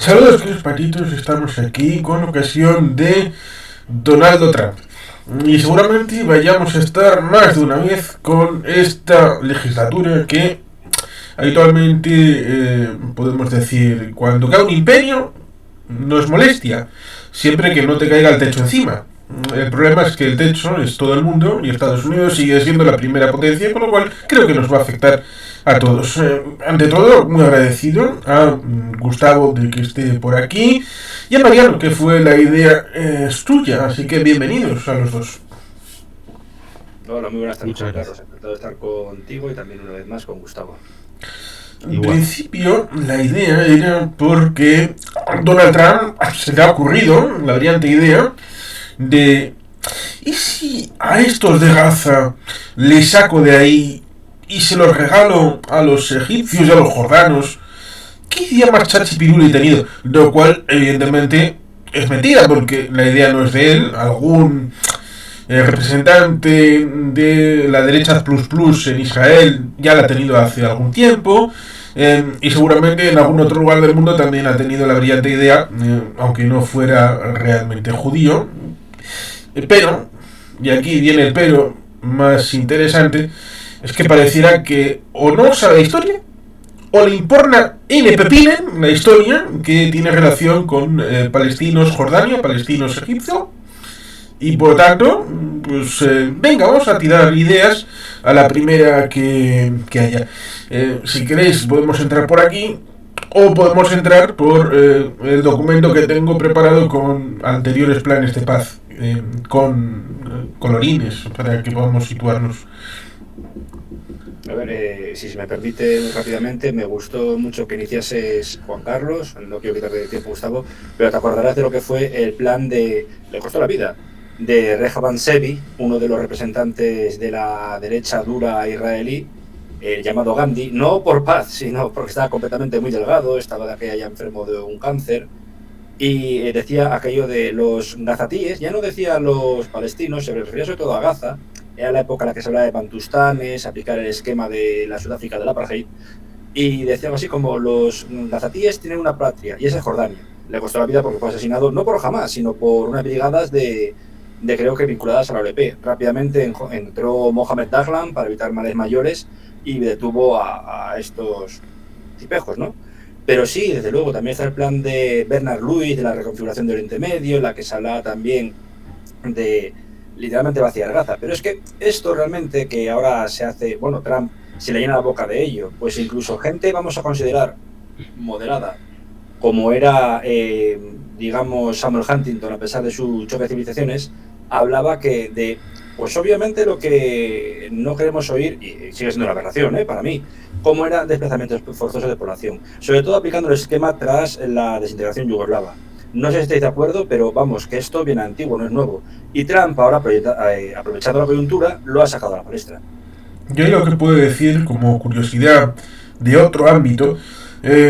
Saludos, queridos patitos. Estamos aquí con ocasión de Donald Trump. Y seguramente vayamos a estar más de una vez con esta legislatura que habitualmente podemos decir, cuando cae un imperio no es molestia, siempre que no te caiga el techo encima. El problema es que el techo es todo el mundo y Estados Unidos sigue siendo la primera potencia, con lo cual creo que nos va a afectar a todos. Ante todo, muy agradecido a Gustavo de que esté por aquí y a Mariano, que fue la idea suya, así que bienvenidos a los dos. Hola, muy buenas tardes, Muchas Carlos. gracias. Encantado de estar contigo y también una vez más con Gustavo. En Igual. principio, la idea era porque Donald Trump se le ha ocurrido la brillante idea de ¿y si a estos de Gaza les saco de ahí y se los regalo a los egipcios y a los jordanos? ¿Qué idea más chachipiruli he tenido? Lo cual, evidentemente, es mentira, porque la idea no es de él. Algún representante de la derecha plus plus en Israel ya la ha tenido hace algún tiempo. Y seguramente en algún otro lugar del mundo también ha tenido la brillante idea, aunque no fuera realmente judío. Pero, y aquí viene el pero más interesante, es que pareciera que o no sabe la historia, o le importa N pepinen la historia que tiene relación con palestinos Jordania, palestinos egipcio, y por tanto, pues venga, vamos a tirar ideas a la primera que haya. Si queréis podemos entrar por aquí o podemos entrar por el documento que tengo preparado con anteriores planes de paz, con colorines, para que podamos situarnos. A ver, si se me permite rápidamente, me gustó mucho que iniciases Juan Carlos, no quiero quitarle tiempo, Gustavo, pero te acordarás de lo que fue el plan de, le costó la vida, de Rehavam Zeevi, uno de los representantes de la derecha dura israelí, llamado Gandhi, no por paz, sino porque estaba completamente muy delgado, estaba de aquella ya enfermo de un cáncer, y decía aquello de los gazatíes, ya no decía los palestinos, se refería sobre todo a Gaza. Era la época en la que se hablaba de bantustanes, aplicar el esquema de la Sudáfrica del apartheid, y decía algo así como los gazatíes tienen una patria, y esa es Jordania. Le costó la vida porque fue asesinado no por Hamas, sino por unas brigadas de creo que vinculadas a la OLP. Rápidamente entró Mohamed Daglan para evitar males mayores y detuvo a estos tipejos, ¿no? Pero sí, desde luego, también está el plan de Bernard Lewis, de la reconfiguración de Oriente Medio, en la que se habla también de literalmente vaciar Gaza. Pero es que esto realmente que ahora se hace, bueno, Trump se le llena la boca de ello, pues incluso gente vamos a considerar moderada, como era, digamos, Samuel Huntington, a pesar de su choque de civilizaciones, hablaba que de, pues obviamente lo que no queremos oír, y sigue siendo una aberración, para mí, cómo era desplazamientos forzosos de población, sobre todo aplicando el esquema tras la desintegración yugoslava. No sé si estáis de acuerdo, pero vamos, que esto viene antiguo, no es nuevo. Y Trump, ahora aprovechando la coyuntura, lo ha sacado a la palestra. Yo lo que puedo decir como curiosidad de otro ámbito,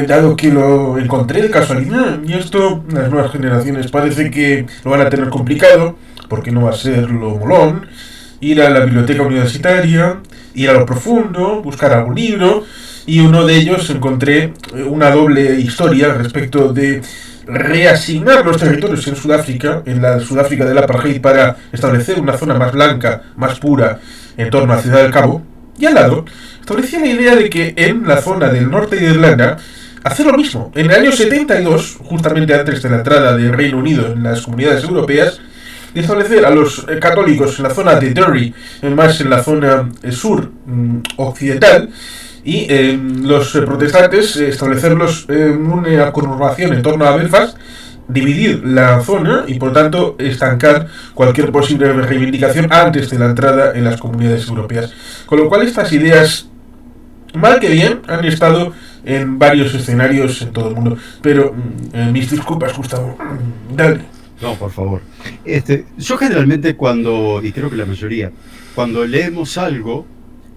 dado que lo encontré de casualidad, y esto las nuevas generaciones parece que lo van a tener complicado, porque no va a ser lo molón, ir a la biblioteca universitaria, ir a lo profundo, buscar algún libro, y uno de ellos encontré una doble historia respecto de reasignar los territorios en Sudáfrica, en la Sudáfrica del apartheid, para establecer una zona más blanca, más pura, en torno a Ciudad del Cabo, y al lado establecía la idea de que en la zona del norte de Irlanda hacer lo mismo. En el año 72, justamente antes de la entrada del Reino Unido en las comunidades europeas, de establecer a los católicos en la zona de Derry, más en la zona sur occidental, y los protestantes establecerlos en una conurbación en torno a Belfast, dividir la zona y por tanto estancar cualquier posible reivindicación antes de la entrada en las comunidades europeas. Con lo cual estas ideas, mal que bien, han estado en varios escenarios en todo el mundo. Pero mis disculpas, Gustavo. Dale. No, por favor. Yo generalmente cuando, y creo que la mayoría, cuando leemos algo,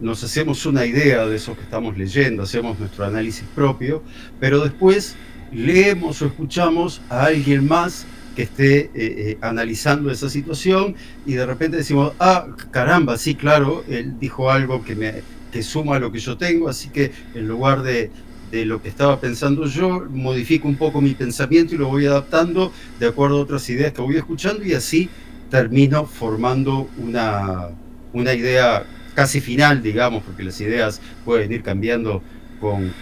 nos hacemos una idea de eso que estamos leyendo, hacemos nuestro análisis propio, pero después leemos o escuchamos a alguien más que esté analizando esa situación y de repente decimos, ah, caramba, sí, claro, él dijo algo que suma a lo que yo tengo, así que en lugar de de lo que estaba pensando yo, modifico un poco mi pensamiento y lo voy adaptando de acuerdo a otras ideas que voy escuchando, y así termino formando una idea casi final, digamos, porque las ideas pueden ir cambiando con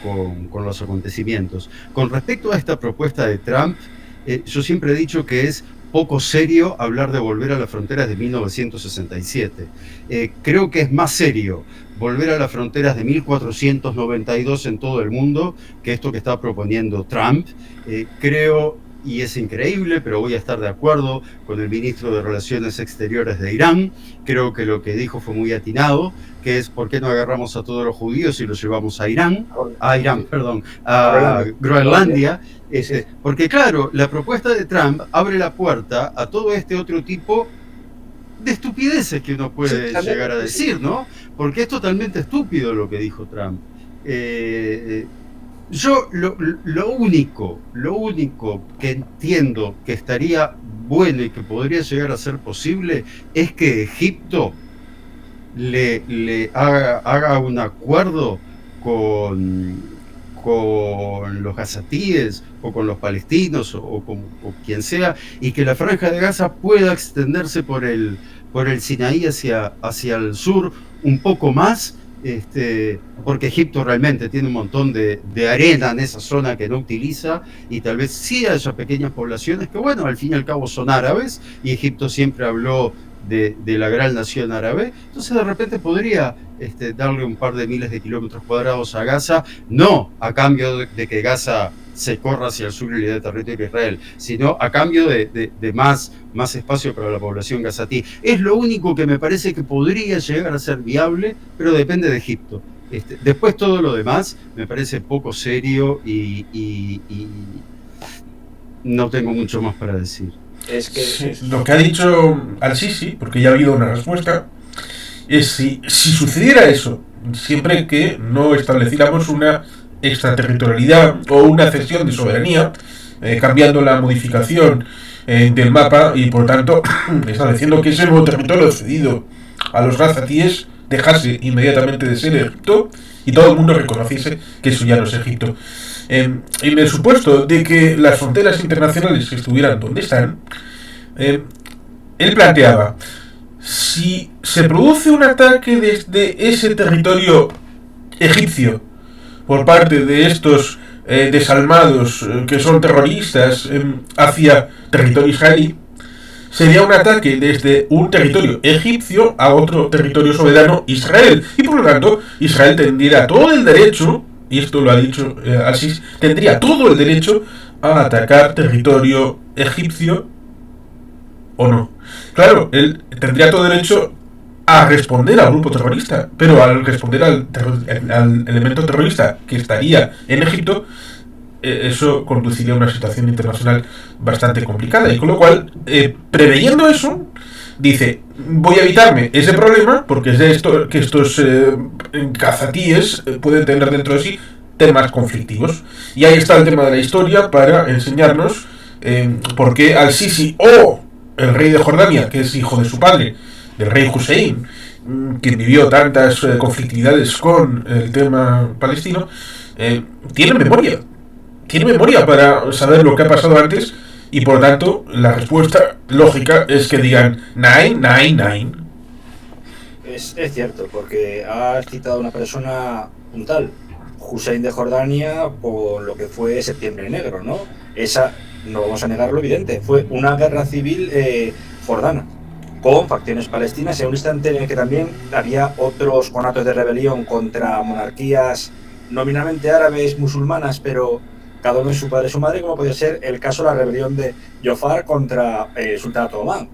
los acontecimientos. Con respecto a esta propuesta de Trump, yo siempre he dicho que es poco serio hablar de volver a las fronteras de 1967. Creo que es más serio volver a las fronteras de 1492 en todo el mundo que esto que está proponiendo Trump. Creo, y es increíble, pero voy a estar de acuerdo con el ministro de Relaciones Exteriores de Irán. Creo que lo que dijo fue muy atinado, que es ¿por qué no agarramos a todos los judíos y los llevamos a Groenlandia? Porque claro, la propuesta de Trump abre la puerta a todo este otro tipo de estupideces que uno puede llegar a decir, ¿no? Porque es totalmente estúpido lo que dijo Trump. Yo lo único que entiendo que estaría bueno y que podría llegar a ser posible es que Egipto le haga un acuerdo con los gazatíes o con los palestinos o quien sea, y que la franja de Gaza pueda extenderse por el Sinaí hacia el sur un poco más, porque Egipto realmente tiene un montón de arena en esa zona que no utiliza, y tal vez sí haya pequeñas poblaciones que, bueno, al fin y al cabo son árabes, y Egipto siempre habló de la gran nación árabe. Entonces de repente podría darle un par de miles de kilómetros cuadrados a Gaza, no a cambio de que Gaza se corra hacia el sur y le dé territorio a Israel, sino a cambio de más espacio para la población gazatí. Es lo único que me parece que podría llegar a ser viable, pero depende de Egipto. Después todo lo demás me parece poco serio y no tengo mucho más para decir. Es que sí, lo que ha dicho Al-Sisi, porque ya ha habido una respuesta, es si sucediera eso, siempre que no estableciéramos una extraterritorialidad o una cesión de soberanía, cambiando la modificación del mapa, y por tanto estableciendo que ese nuevo territorio cedido a los gazatíes dejase inmediatamente de ser Egipto y todo el mundo reconociese que eso ya no es Egipto. En el supuesto de que las fronteras internacionales estuvieran donde están, él planteaba: si se produce un ataque desde ese territorio egipcio por parte de estos desalmados que son terroristas hacia territorio israelí, sería un ataque desde un territorio egipcio a otro territorio soberano, Israel, y por lo tanto Israel tendría todo el derecho, y esto lo ha dicho Al-Sisi, tendría todo el derecho a atacar territorio egipcio o no. Claro, él tendría todo el derecho a responder al grupo terrorista, pero al responder al elemento terrorista que estaría en Egipto, eso conduciría a una situación internacional bastante complicada, y con lo cual, preveyendo eso, dice: voy a evitarme ese problema, porque es de esto que estos gazatíes pueden tener dentro de sí temas conflictivos. Y ahí está el tema de la historia para enseñarnos por qué Al-Sisi o el rey de Jordania, que es hijo de su padre, del rey Hussein, que vivió tantas conflictividades con el tema palestino, tiene memoria para saber lo que ha pasado antes, y por tanto la respuesta lógica es que digan 999. Es cierto, porque has citado a una persona, un tal Hussein de Jordania, por lo que fue Septiembre Negro, ¿no? Esa, no vamos a negar lo evidente, fue una guerra civil jordana, con facciones palestinas, en un instante en el que también había otros conatos de rebelión contra monarquías nominalmente árabes, musulmanas, pero cada uno es su padre y su madre, como podía ser el caso de la rebelión de Jafar contra el sultanato de Omán,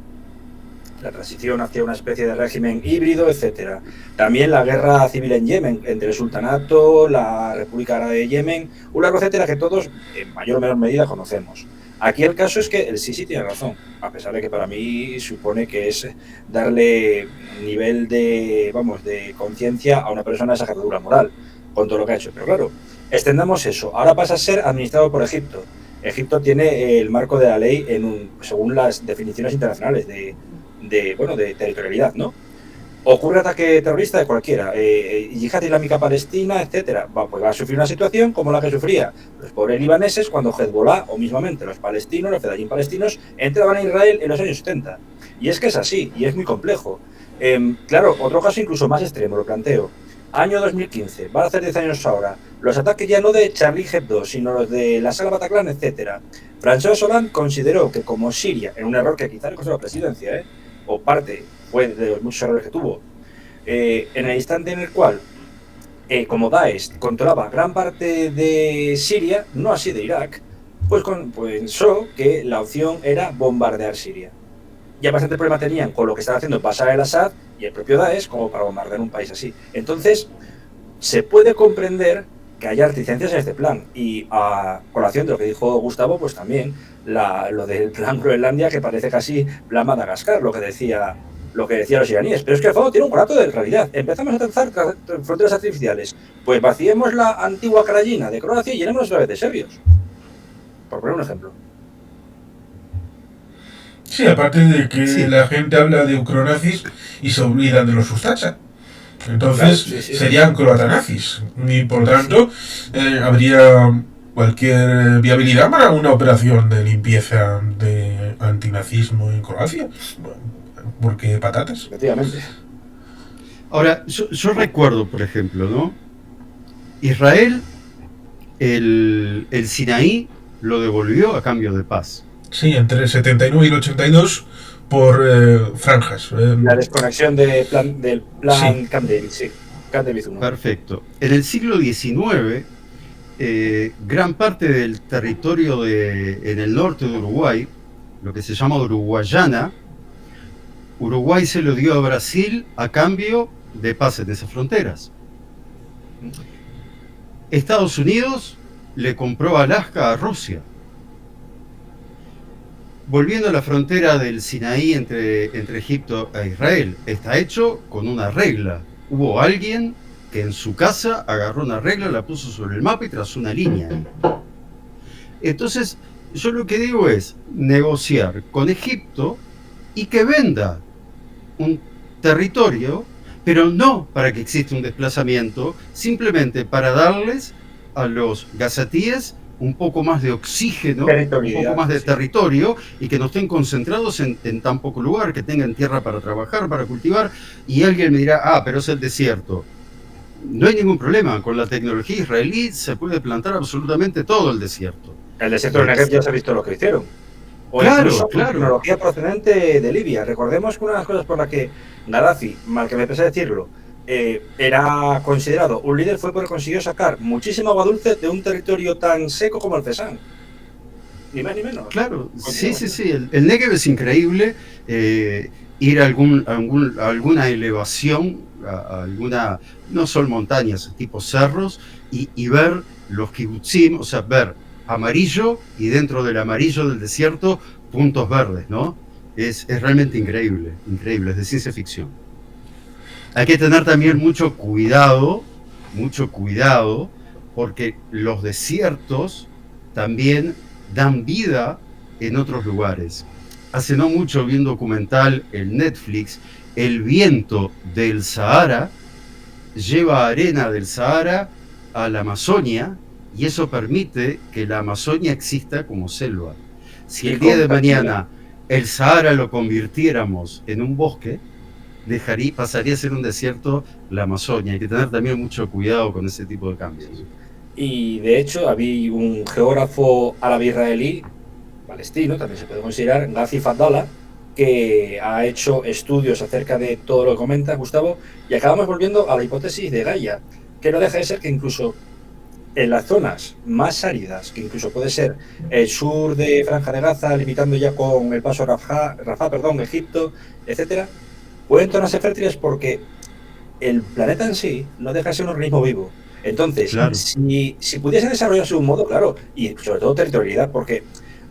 la transición hacia una especie de régimen híbrido, etc. También la guerra civil en Yemen, entre el sultanato, la República Árabe de Yemen, un largo etcétera que todos en mayor o menor medida conocemos. Aquí el caso es que el Sisi tiene razón, a pesar de que para mí supone que es darle nivel de conciencia a una persona de esa jerarquía moral, con todo lo que ha hecho. Pero claro, extendamos eso. Ahora pasa a ser administrado por Egipto. Egipto tiene el marco de la ley según las definiciones internacionales de territorialidad, ¿no? ocurre ataque terrorista de cualquiera, yihad islámica palestina, etcétera, pues va a sufrir una situación como la que sufría los pobres libaneses cuando Hezbollah, o mismamente los palestinos, los fedayín palestinos, entraban a Israel en los años 70. Y es que es así, y es muy complejo. Claro, otro caso incluso más extremo, lo planteo. Año 2015, van a hacer 10 años ahora. Los ataques ya no de Charlie Hebdo, sino los de la Sala Bataclan, etcétera. François Hollande consideró que como Siria, en un error que quizá le costó la presidencia, o parte fue de los muchos errores que tuvo, en el instante en el cual, como Daesh controlaba gran parte de Siria, no así de Irak, pues pensó que la opción era bombardear Siria. Ya bastante problema tenían con lo que estaba haciendo Bashar al-Assad y el propio Daesh como para bombardear un país así. Entonces, se puede comprender que haya reticencias en este plan. Y a colación de lo que dijo Gustavo, pues también lo del plan Groenlandia, que parece casi plan Madagascar, lo que decía los iraníes. Pero es que el fondo tiene un conato de realidad. Empezamos a trazar fronteras artificiales. Pues vaciemos la antigua Krajina de Croacia y llenémonos otra vez de serbios. Por poner un ejemplo. Sí, aparte de que la gente habla de ucronazis y se olvidan de los Ustacha. Entonces claro, sí. serían croatanazis. Y por tanto, habría cualquier viabilidad para una operación de limpieza de antinazismo en Croacia. Porque patatas. Efectivamente. Ahora, yo recuerdo, por ejemplo, ¿no? Israel, el Sinaí lo devolvió a cambio de paz. Sí, entre el 79 y el 82 por franjas. La desconexión del plan sí. Camp David, sí. Camp David 1. Perfecto. En el siglo XIX, gran parte del territorio en el norte de Uruguay, lo que se llama Uruguayana, Uruguay se lo dio a Brasil a cambio de paz en esas fronteras. Estados Unidos le compró Alaska a Rusia. Volviendo a la frontera del Sinaí entre Egipto e Israel, está hecho con una regla. Hubo alguien que en su casa agarró una regla, la puso sobre el mapa y trazó una línea. Entonces, yo lo que digo es negociar con Egipto y que venda un territorio, pero no para que exista un desplazamiento, simplemente para darles a los gazatíes un poco más de oxígeno, un poco más de territorio, y que no estén concentrados en tan poco lugar, que tengan tierra para trabajar, para cultivar. Y alguien me dirá, pero es el desierto. No hay ningún problema, con la tecnología israelí se puede plantar absolutamente todo el desierto. El desierto de Negev ya se ha visto lo que hicieron. O incluso tecnología procedente de Libia. Recordemos que una de las cosas por las que Gaddafi, mal que me pese decirlo, era considerado un líder fue porque consiguió sacar muchísima agua dulce de un territorio tan seco como el Cesán. Ni más ni menos. Claro, sí. El Negev es increíble. Ir a alguna elevación, alguna, no son montañas, tipo cerros, y ver los kibutzim, o sea, ver amarillo y dentro del amarillo del desierto puntos verdes, ¿no? Es realmente increíble, es de ciencia ficción. Hay que tener también mucho cuidado, porque los desiertos también dan vida en otros lugares. Hace no mucho vi un documental en Netflix, el viento del Sahara lleva arena del Sahara a la Amazonia, y eso permite que la Amazonia exista como selva. Si el día de mañana el Sahara lo convirtiéramos en un bosque, pasaría a ser un desierto la Amazonia. Hay que tener también mucho cuidado con ese tipo de cambios. Y de hecho había un geógrafo árabe-israelí, palestino, también se puede considerar, Ghazi Fadala, que ha hecho estudios acerca de todo lo que comenta Gustavo, y acabamos volviendo a la hipótesis de Gaia, que no deja de ser que incluso en las zonas más áridas, que incluso puede ser el sur de Franja de Gaza, limitando ya con el paso Rafah, Egipto, etcétera, pueden tornarse fértiles porque el planeta en sí no deja de ser un organismo vivo. Entonces, claro, si pudiese desarrollarse de un modo, claro, y sobre todo territorialidad, porque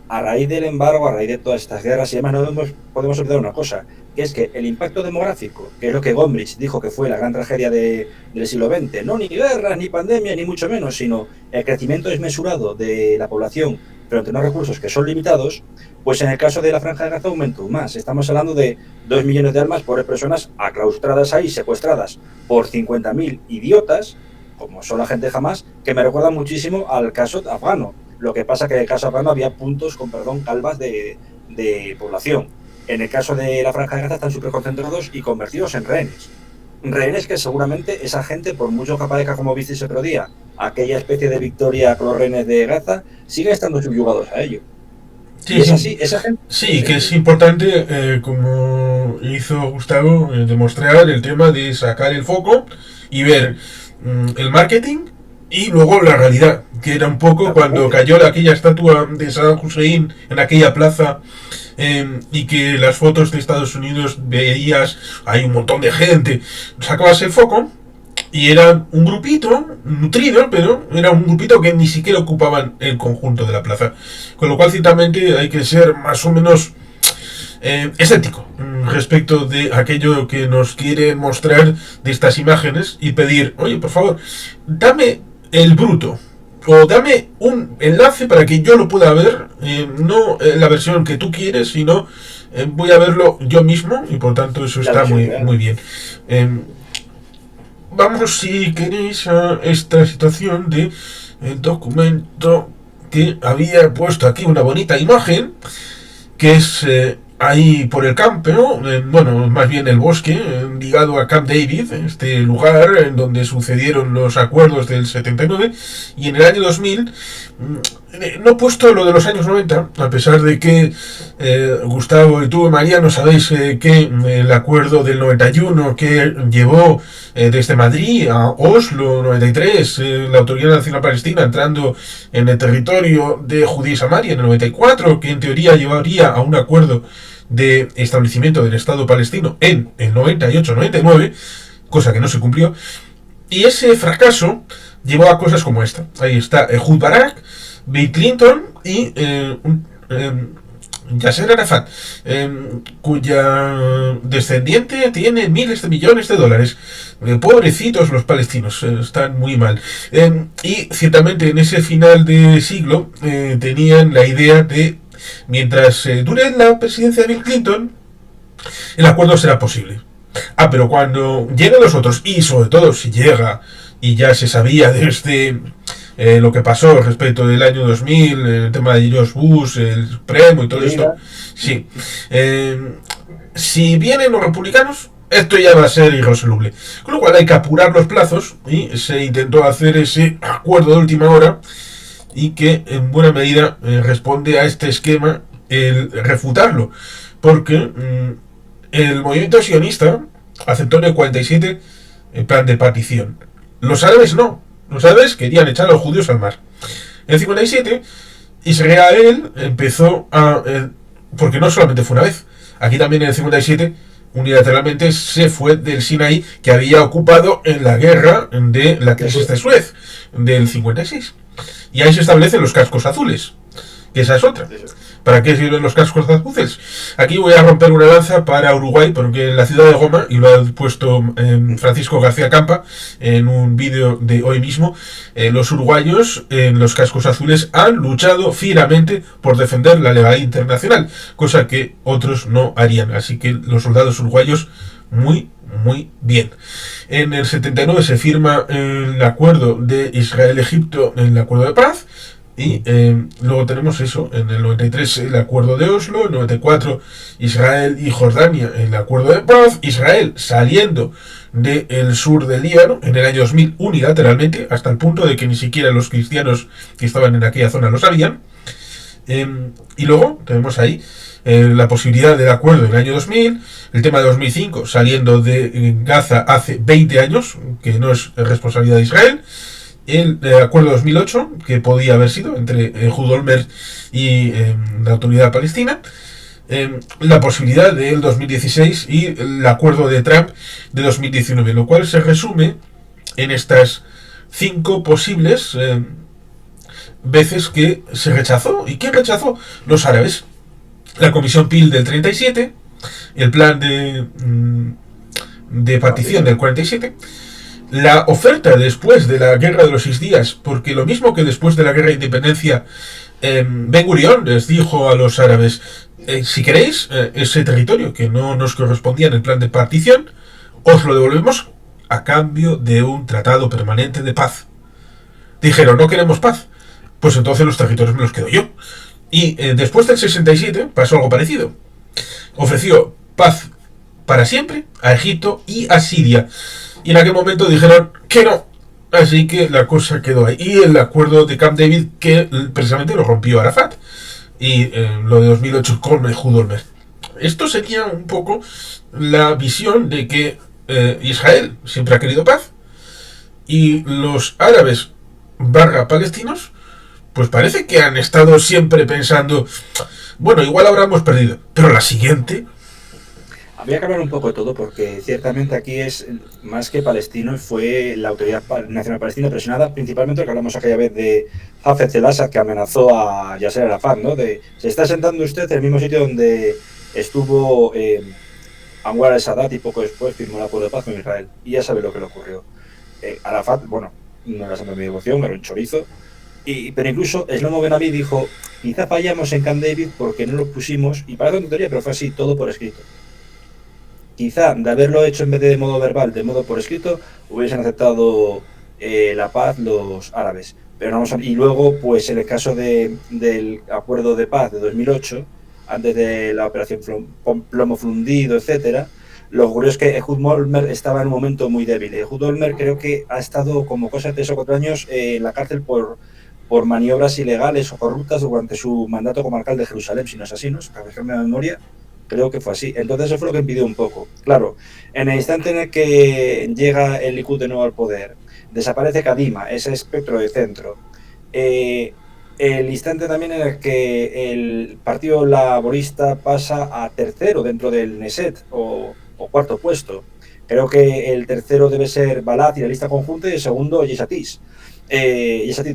a raíz del embargo, a raíz de todas estas guerras y demás, no podemos olvidar una cosa, que es que el impacto demográfico, que es lo que Gombrich dijo que fue la gran tragedia del siglo XX, no ni guerras, ni pandemia, ni mucho menos, sino el crecimiento desmesurado de la población pero ante unos recursos que son limitados, pues en el caso de la Franja de Gaza aumentó más. Estamos hablando de 2 millones de almas, pobres personas aclaustradas ahí, secuestradas por 50.000 idiotas, como son la gente de Hamas, que me recuerda muchísimo al caso afgano. Lo que pasa que en el caso afgano había puntos con, calvas de población. En el caso de la Franja de Gaza están súper concentrados y convertidos en rehenes. Rehenes que seguramente esa gente, por mucho que aparezca, como visteis otro día, aquella especie de victoria con los rehenes de Gaza, siguen estando subyugados a ello. Sí, es así, esa gente... Sí, que es importante, como hizo Gustavo, demostrar el tema de sacar el foco y ver el marketing y luego la realidad, que era un poco cuando cayó aquella estatua de Saddam Hussein en aquella plaza, y que las fotos de Estados Unidos veías, hay un montón de gente, sacabas el foco y era un grupito nutrido, pero era un grupito que ni siquiera ocupaban el conjunto de la plaza, con lo cual ciertamente hay que ser más o menos escéptico respecto de aquello que nos quiere mostrar de estas imágenes y pedir, oye, por favor, dame el bruto o dame un enlace para que yo lo pueda ver, no la versión que tú quieres, sino voy a verlo yo mismo, y por tanto eso está muy bien. Vamos, si queréis, a esta situación de el documento que había puesto aquí una bonita imagen, que es ahí por el campo, bueno, más bien el bosque, ligado a Camp David, este lugar en donde sucedieron los acuerdos del 79, y en el año 2000, no he puesto lo de los años 90, a pesar de que Gustavo y tú, Mariano, sabéis que el acuerdo del 91 que llevó desde Madrid a Oslo, 93, la Autoridad Nacional Palestina entrando en el territorio de Judía y Samaria en el 94, que en teoría llevaría a un acuerdo de establecimiento del Estado palestino en el 98-99, cosa que no se cumplió, y ese fracaso llevó a cosas como esta. Ahí está Ehud Barak, Bill Clinton y Yasser Arafat, cuya descendiente tiene miles de millones de dólares. Pobrecitos los palestinos, están muy mal. Y ciertamente en ese final de siglo tenían la idea de, mientras dure la presidencia de Bill Clinton, el acuerdo será posible. Pero cuando lleguen los otros, y sobre todo si llega, y ya se sabía desde lo que pasó respecto del año 2000, el tema de George Bush, el Supremo y todo esto, sí. Si vienen los republicanos, esto ya va a ser irresoluble. Con lo cual hay que apurar los plazos, y se intentó hacer ese acuerdo de última hora, y que en buena medida responde a este esquema el refutarlo, porque el movimiento sionista aceptó en el 47 el plan de partición. Los árabes no. Los árabes querían echar a los judíos al mar. En el 57 Israel empezó a... porque no solamente fue una vez. Aquí también en el 57 unilateralmente se fue del Sinaí, que había ocupado en la guerra de la crisis de Suez del 56. Y ahí se establecen los cascos azules, que esa es otra. ¿Para qué sirven los cascos azules? Aquí voy a romper una lanza para Uruguay, porque en la ciudad de Goma, y lo ha puesto Francisco García Campa en un vídeo de hoy mismo, los uruguayos en los cascos azules han luchado fieramente por defender la legalidad internacional, cosa que otros no harían. Así que los soldados uruguayos muy bien. En el 79 se firma el acuerdo de Israel-Egipto, el acuerdo de paz. Y luego tenemos eso, en el 93 el acuerdo de Oslo, en el 94 Israel y Jordania el acuerdo de paz, Israel saliendo del sur del Líbano en el año 2000 unilateralmente, hasta el punto de que ni siquiera los cristianos que estaban en aquella zona lo sabían. Y luego tenemos ahí la posibilidad del acuerdo en el año 2000, el tema de 2005 saliendo de Gaza hace 20 años, que no es responsabilidad de Israel. El acuerdo de 2008, que podía haber sido entre Ehud Olmert y la autoridad palestina, la posibilidad del 2016 y el acuerdo de Trump de 2019, lo cual se resume en estas 5 posibles veces que se rechazó. ¿Y quién rechazó? Los árabes. La Comisión Peel del 37, el plan de partición del 47, la oferta después de la Guerra de los 6 días, porque lo mismo que después de la Guerra de Independencia, Ben Gurión les dijo a los árabes, si queréis ese territorio que no nos correspondía en el plan de partición, os lo devolvemos a cambio de un tratado permanente de paz. Dijeron, no queremos paz, pues entonces los territorios me los quedo yo. Y después del 67 pasó algo parecido. Ofreció paz para siempre a Egipto y a Siria. Y en aquel momento dijeron que no. Así que la cosa quedó ahí. Y el acuerdo de Camp David, que precisamente lo rompió Arafat. Y lo de 2008 con Ehud Olmert. Esto sería un poco la visión de que Israel siempre ha querido paz. Y los árabes / palestinos, pues parece que han estado siempre pensando, bueno, igual ahora hemos perdido, pero la siguiente... Habría que hablar un poco de todo, porque ciertamente aquí es más que palestino, fue la Autoridad Nacional Palestina presionada, principalmente lo que hablamos aquella vez de Hafez el-Assad, que amenazó a Yasser Arafat, ¿no? De, se está sentando usted en el mismo sitio donde estuvo Anwar al-Sadat y poco después firmó el acuerdo de paz con Israel. Y ya sabe lo que le ocurrió. Arafat, bueno, no era santo de mi devoción, era un chorizo. Pero incluso Shlomo Ben-Ami dijo, quizá fallamos en Camp David porque no lo pusimos, y parece una tontería, pero fue así, todo por escrito. Quizá de haberlo hecho en vez de modo verbal, de modo por escrito, hubiesen aceptado la paz los árabes. Pero no vamos a... Y luego, pues en el caso del acuerdo de paz de 2008, antes de la operación Plomo Fundido, etcétera, lo ocurrió es que Ehud Olmert estaba en un momento muy débil. Ehud Olmert creo que ha estado como cosa de 3 o 4 años en la cárcel por maniobras ilegales o corruptas durante su mandato como alcalde de Jerusalén, si no es así, ¿no? Para dejarme la memoria. Creo que fue así. Entonces eso fue lo que impidió un poco. Claro, en el instante en el que llega el Likud de nuevo al poder, desaparece Kadima, ese espectro de centro. El instante también en el que el Partido Laborista pasa a tercero dentro del Knesset o cuarto puesto. Creo que el tercero debe ser Balad y la lista conjunta, y el segundo Yeshatid,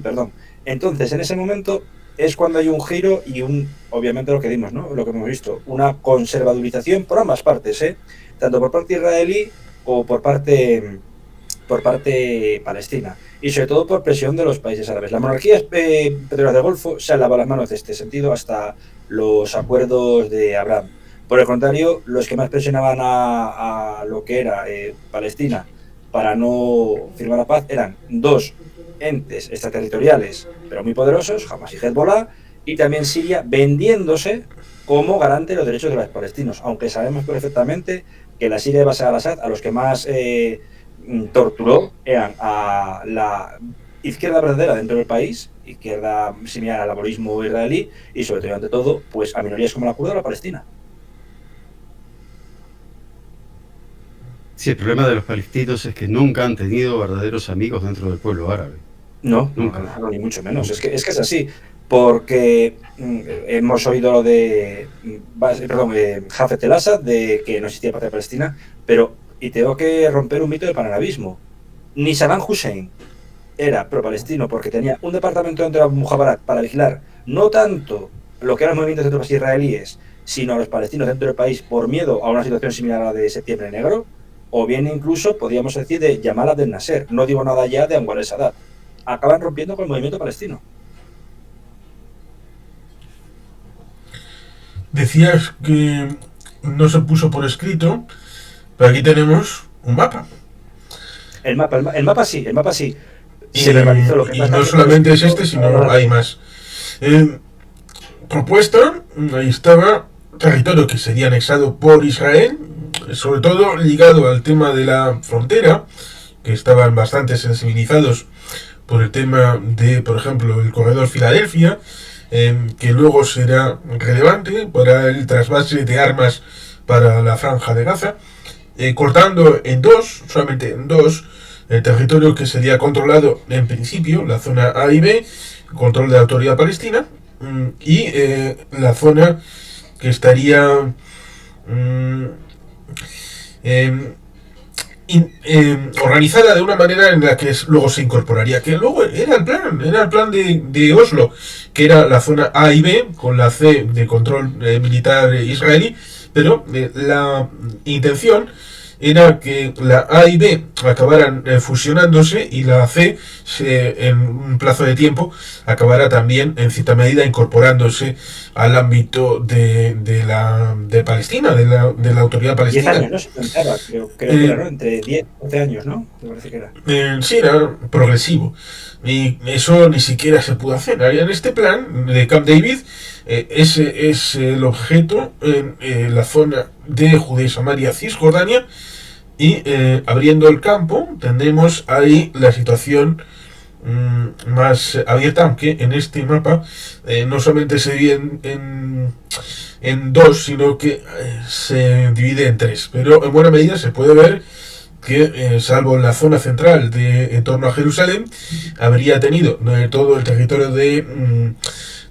perdón. Entonces, en ese momento es cuando hay un giro y obviamente lo que dimos, ¿no? Lo que hemos visto, una conservadurización por ambas partes, tanto por parte israelí como por parte palestina, y sobre todo por presión de los países árabes. Las monarquías petroleras del Golfo se han lavado las manos de este sentido hasta los acuerdos de Abraham. Por el contrario, los que más presionaban a lo que era Palestina para no firmar la paz eran 2 entes extraterritoriales, pero muy poderosos, Hamas y Hezbollah, y también Siria, vendiéndose como garante de los derechos de los palestinos, aunque sabemos perfectamente que la Siria de Bashar al-Assad, a los que más torturó, eran a la izquierda verdadera dentro del país, izquierda similar al laborismo israelí, y sobre todo, ante todo, pues a minorías como la kurda o la palestina. Sí, el problema de los palestinos es que nunca han tenido verdaderos amigos dentro del pueblo árabe. No, nunca, ni mucho menos. Es que es así, porque hemos oído lo de Hafez el-Assad, de que no existía patria palestina, pero, y tengo que romper un mito del panarabismo, ni Saddam Hussein era pro-palestino porque tenía un departamento dentro de Mujabarat para vigilar no tanto lo que eran los movimientos de tropas israelíes, sino a los palestinos dentro del país por miedo a una situación similar a la de Septiembre Negro, o bien incluso, podríamos decir, de Yamal Abdel Nasser, no digo nada ya de Anwar al-Sadat. Acaban rompiendo con el movimiento palestino. Decías que no se puso por escrito, pero aquí tenemos un mapa. El mapa sí. Se verbalizó lo que y no solamente es este, sino hay más. Propuesta, ahí estaba, territorio que sería anexado por Israel, sobre todo ligado al tema de la frontera, que estaban bastante sensibilizados por el tema de, por ejemplo, el corredor Filadelfia, que luego será relevante para el trasvase de armas para la franja de Gaza, cortando solamente en dos, el territorio que sería controlado en principio, la zona A y B, control de la autoridad palestina, y la zona que estaría organizada de una manera en la que luego se incorporaría, que luego era el plan de Oslo, que era la zona A y B con la C de control militar israelí, pero la intención era que la A y B acabaran fusionándose y la C, en un plazo de tiempo, acabara también en cierta medida incorporándose al ámbito de Palestina, de la autoridad 10 palestina. años, ¿no? Se planteaba, creo que era, ¿no? Entre 10 y 11 años, ¿no? Me parece que era. Sí, era progresivo. Y eso ni siquiera se pudo hacer. En este plan de Camp David, ese es el objeto en la zona de Judea y Samaria, Cisjordania, y abriendo el campo tendremos ahí la situación más abierta, aunque en este mapa no solamente se divide en dos, sino que se divide en tres. Pero en buena medida se puede ver que, salvo la zona central en torno a Jerusalén, habría tenido todo el territorio de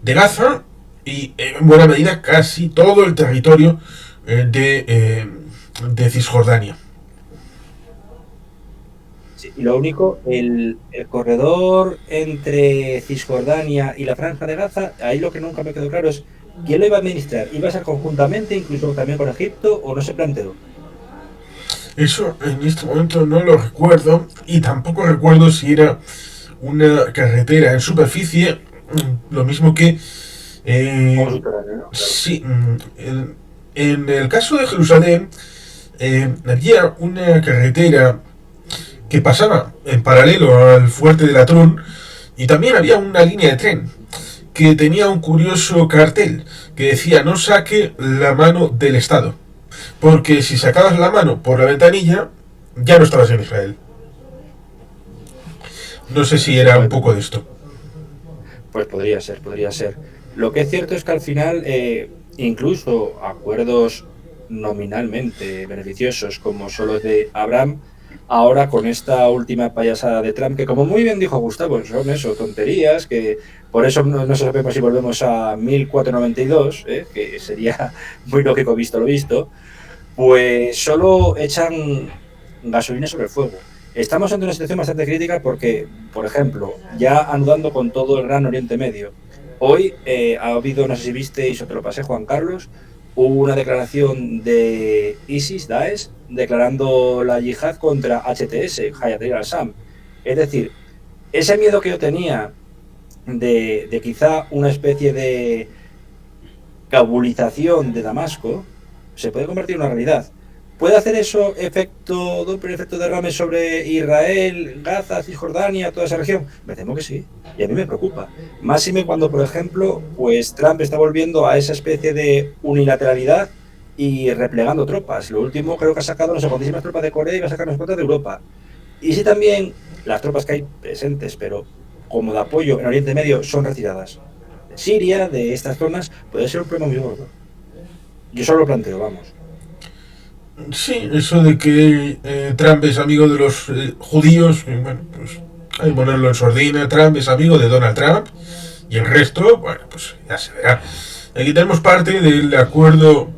Gaza y en buena medida casi todo el territorio de Cisjordania. Sí, y lo único, el corredor entre Cisjordania y la Franja de Gaza, ahí lo que nunca me quedó claro es quién lo iba a administrar. ¿Iba a ser conjuntamente, incluso también con Egipto, o no se planteó? Eso en este momento no lo recuerdo y tampoco recuerdo si era una carretera en superficie, lo mismo que Como subterráneo, ¿no? Claro. sí, en el caso de Jerusalén había una carretera que pasaba en paralelo al fuerte de Latrón y también había una línea de tren que tenía un curioso cartel que decía no saque la mano del Estado, porque si sacabas la mano por la ventanilla ya no estabas en Israel. No sé si era un poco de esto. Pues podría ser, podría ser. Lo que es cierto es que al final, incluso acuerdos nominalmente beneficiosos como son los de Abraham, ahora con esta última payasada de Trump, que como muy bien dijo Gustavo, son eso, tonterías, que por eso no sabemos si volvemos a 1492, que sería muy lógico visto lo visto, pues solo echan gasolina sobre el fuego. Estamos ante una situación bastante crítica porque, por ejemplo, ya anudando con todo el gran Oriente Medio, hoy ha habido, no sé si viste, y eso te lo pasé, Juan Carlos, hubo una declaración de ISIS, Daesh, declarando la yihad contra HTS, Hayat Tahrir al-Sham. Es decir, ese miedo que yo tenía de quizá una especie de kabulización de Damasco se puede convertir en una realidad. ¿Puede hacer eso efecto Doppler, efecto derrame sobre Israel, Gaza, Cisjordania, toda esa región? Me temo que sí, y a mí me preocupa. Máxime cuando, por ejemplo, pues Trump está volviendo a esa especie de unilateralidad y replegando tropas. Lo último creo que ha sacado no sé cuántísimas tropas de Corea y va a sacar unas cuantas de Europa. Y si también las tropas que hay presentes, pero como de apoyo en Oriente Medio, son retiradas de Siria, de estas zonas, puede ser un problema muy gordo. Yo solo lo planteo, vamos. Sí, eso de que Trump es amigo de los judíos, bueno, pues hay que ponerlo en sordina. Trump es amigo de Donald Trump y el resto, bueno, pues ya se verá. Aquí tenemos parte del acuerdo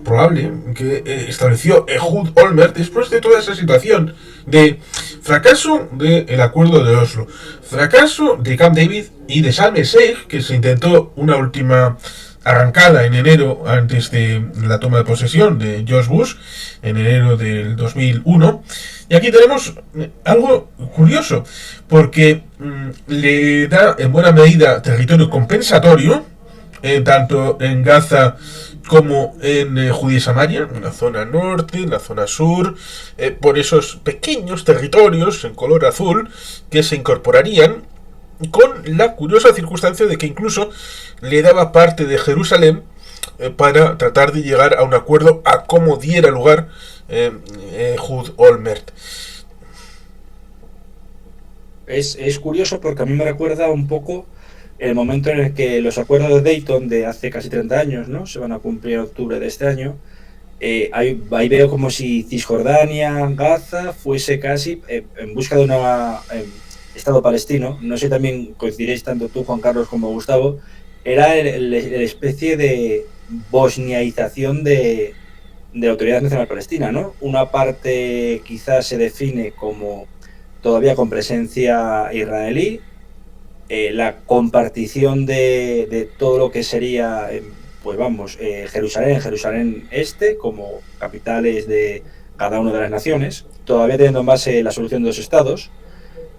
probable que estableció Ehud Olmert después de toda esa situación de fracaso del acuerdo de Oslo, fracaso de Camp David y de Sharm el Sheikh, que se intentó una última arrancada en enero antes de la toma de posesión de George Bush en enero del 2001. Y aquí tenemos algo curioso porque le da en buena medida territorio compensatorio tanto en Gaza como en Judea y Samaria, en la zona norte, en la zona sur, por esos pequeños territorios en color azul que se incorporarían, con la curiosa circunstancia de que incluso le daba parte de Jerusalén para tratar de llegar a un acuerdo a como diera lugar Ehud Olmert. Es curioso porque a mí me recuerda un poco el momento en el que los acuerdos de Dayton de hace casi 30 años, ¿no? Se van a cumplir en octubre de este año. Ahí veo como si Cisjordania, Gaza, fuese casi en busca de un Estado palestino. No sé si también coincidiréis tanto tú, Juan Carlos, como Gustavo. Era el especie de bosniaización de la Autoridad Nacional Palestina, ¿no? Una parte quizás se define como todavía con presencia israelí, la compartición de todo lo que sería, pues vamos, Jerusalén Este, como capitales de cada una de las naciones, todavía teniendo en base la solución de los estados,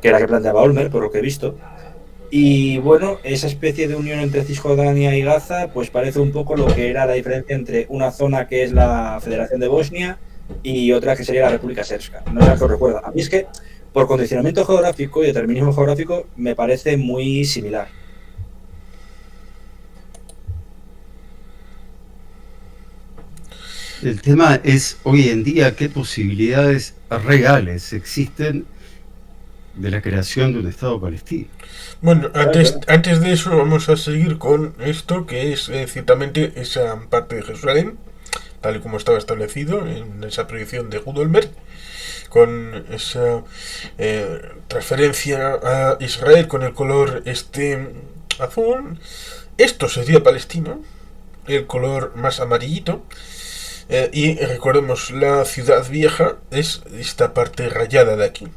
que era la que planteaba Olmer, por lo que he visto. Y bueno, esa especie de unión entre Cisjordania y Gaza, pues parece un poco lo que era la diferencia entre una zona que es la Federación de Bosnia y otra que sería la República Srpska. No sé si os recuerda. A mí es que, por condicionamiento geográfico y determinismo geográfico, me parece muy similar. El tema es, hoy en día, qué posibilidades reales existen de la creación de un Estado palestino. Bueno, antes de eso vamos a seguir con esto, que es ciertamente esa parte de Jerusalén, tal y como estaba establecido en esa proyección de Gudolmer, con esa transferencia a Israel con el color azul. Esto sería Palestina, el color más amarillito. Y recordemos, la ciudad vieja es esta parte rayada de aquí.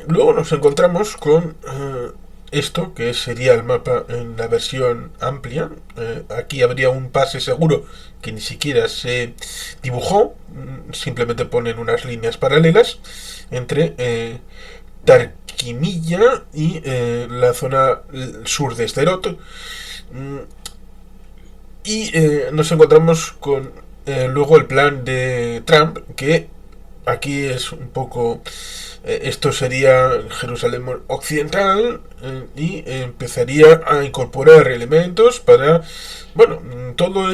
Luego nos encontramos con esto, que sería el mapa en la versión amplia. Aquí habría un pase seguro que ni siquiera se dibujó, simplemente ponen unas líneas paralelas entre Tarquimilla y la zona sur de Sderot. Y nos encontramos con luego el plan de Trump, que aquí es un poco... esto sería Jerusalén occidental y empezaría a incorporar elementos para... Bueno, todo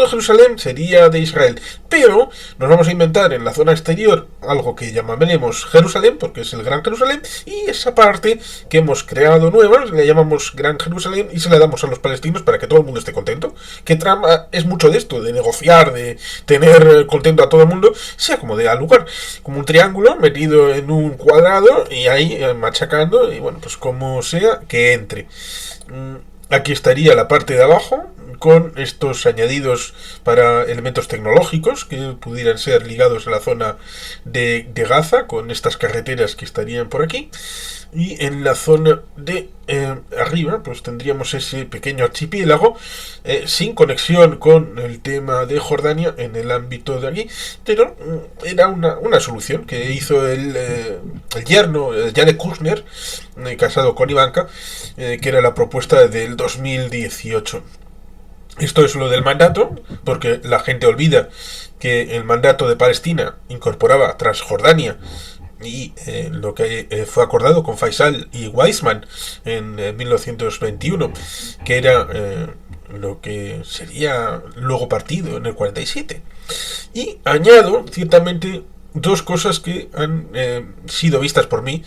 Jerusalén sería de Israel, pero nos vamos a inventar en la zona exterior algo que llamaremos Jerusalén, porque es el Gran Jerusalén, y esa parte que hemos creado nueva le llamamos Gran Jerusalén y se la damos a los palestinos para que todo el mundo esté contento. Que Trump es mucho de esto, de negociar, de tener contento a todo el mundo, sea como de lugar, como un triángulo metido en un cuadrado y ahí machacando, y bueno, pues como sea que entre. Aquí estaría la parte de abajo, con estos añadidos para elementos tecnológicos que pudieran ser ligados a la zona de Gaza, con estas carreteras que estarían por aquí. Y en la zona de arriba pues tendríamos ese pequeño archipiélago sin conexión con el tema de Jordania en el ámbito de aquí, pero era una solución que hizo el yerno, Jared Kushner, casado con Ivanka, que era la propuesta del 2018. Esto es lo del mandato, porque la gente olvida que el mandato de Palestina incorporaba Transjordania y lo que fue acordado con Faisal y Weizmann en 1921, que era lo que sería luego partido en el 47. Y añado ciertamente dos cosas que han sido vistas por mí.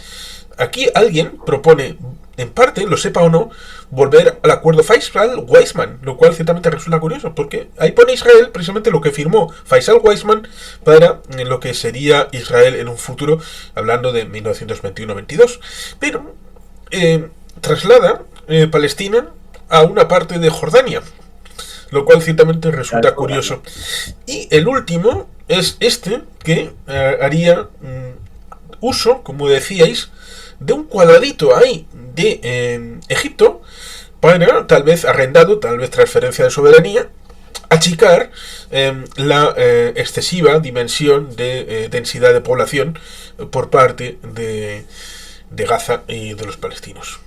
Aquí alguien propone, en parte, lo sepa o no, volver al acuerdo Faisal-Weizmann, lo cual ciertamente resulta curioso, porque ahí pone Israel precisamente lo que firmó Faisal-Weizmann para lo que sería Israel en un futuro, hablando de 1921-22. Pero traslada Palestina a una parte de Jordania, lo cual ciertamente resulta curioso. Y el último es este, que haría uso, como decíais, de un cuadradito ahí de Egipto para, tal vez arrendado, tal vez transferencia de soberanía, achicar la excesiva dimensión de densidad de población por parte de Gaza y de los palestinos.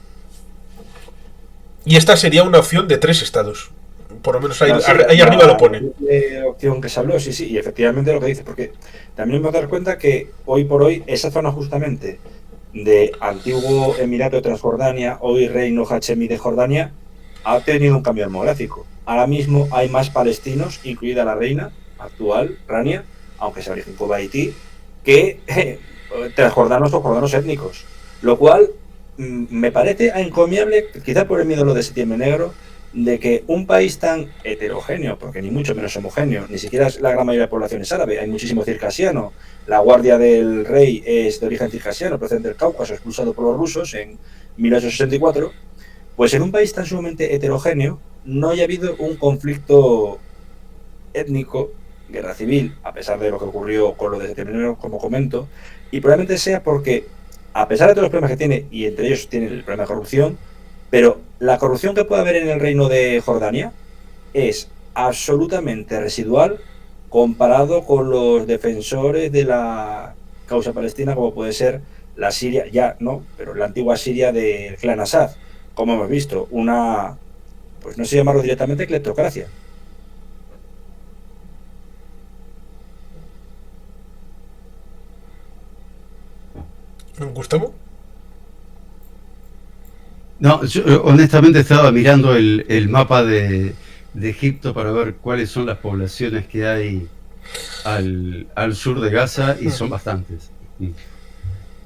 Y esta sería una opción de 3 estados. Por lo menos ahí, ahí arriba lo pone. Opción que se habló, sí, y efectivamente lo que dice, porque también me voy a dar cuenta que hoy por hoy esa zona justamente de antiguo Emirato de Transjordania, hoy Reino Hachemí de Jordania, ha tenido un cambio demográfico. Ahora mismo hay más palestinos, incluida la reina actual, Rania, aunque sea origen kuwaití, que transjordanos o jordanos étnicos. Lo cual me parece encomiable, quizá por el miedo a lo de Septiembre Negro, de que un país tan heterogéneo, porque ni mucho menos homogéneo, ni siquiera la gran mayoría de la población es árabe, hay muchísimo circasiano, la guardia del rey es de origen circasiano, procedente del Cáucaso, expulsado por los rusos en 1864, pues en un país tan sumamente heterogéneo no haya habido un conflicto étnico, guerra civil, a pesar de lo que ocurrió con lo de Septiembre Negro, como comento, y probablemente sea porque, a pesar de todos los problemas que tiene, y entre ellos tiene el problema de corrupción, pero la corrupción que puede haber en el reino de Jordania es absolutamente residual comparado con los defensores de la causa palestina, como puede ser la Siria, ya no, pero la antigua Siria del clan Assad, como hemos visto, una, pues no sé llamarlo directamente cleptocracia. Gustavo. No, yo honestamente estaba mirando el mapa de Egipto para ver cuáles son las poblaciones que hay al sur de Gaza y son bastantes.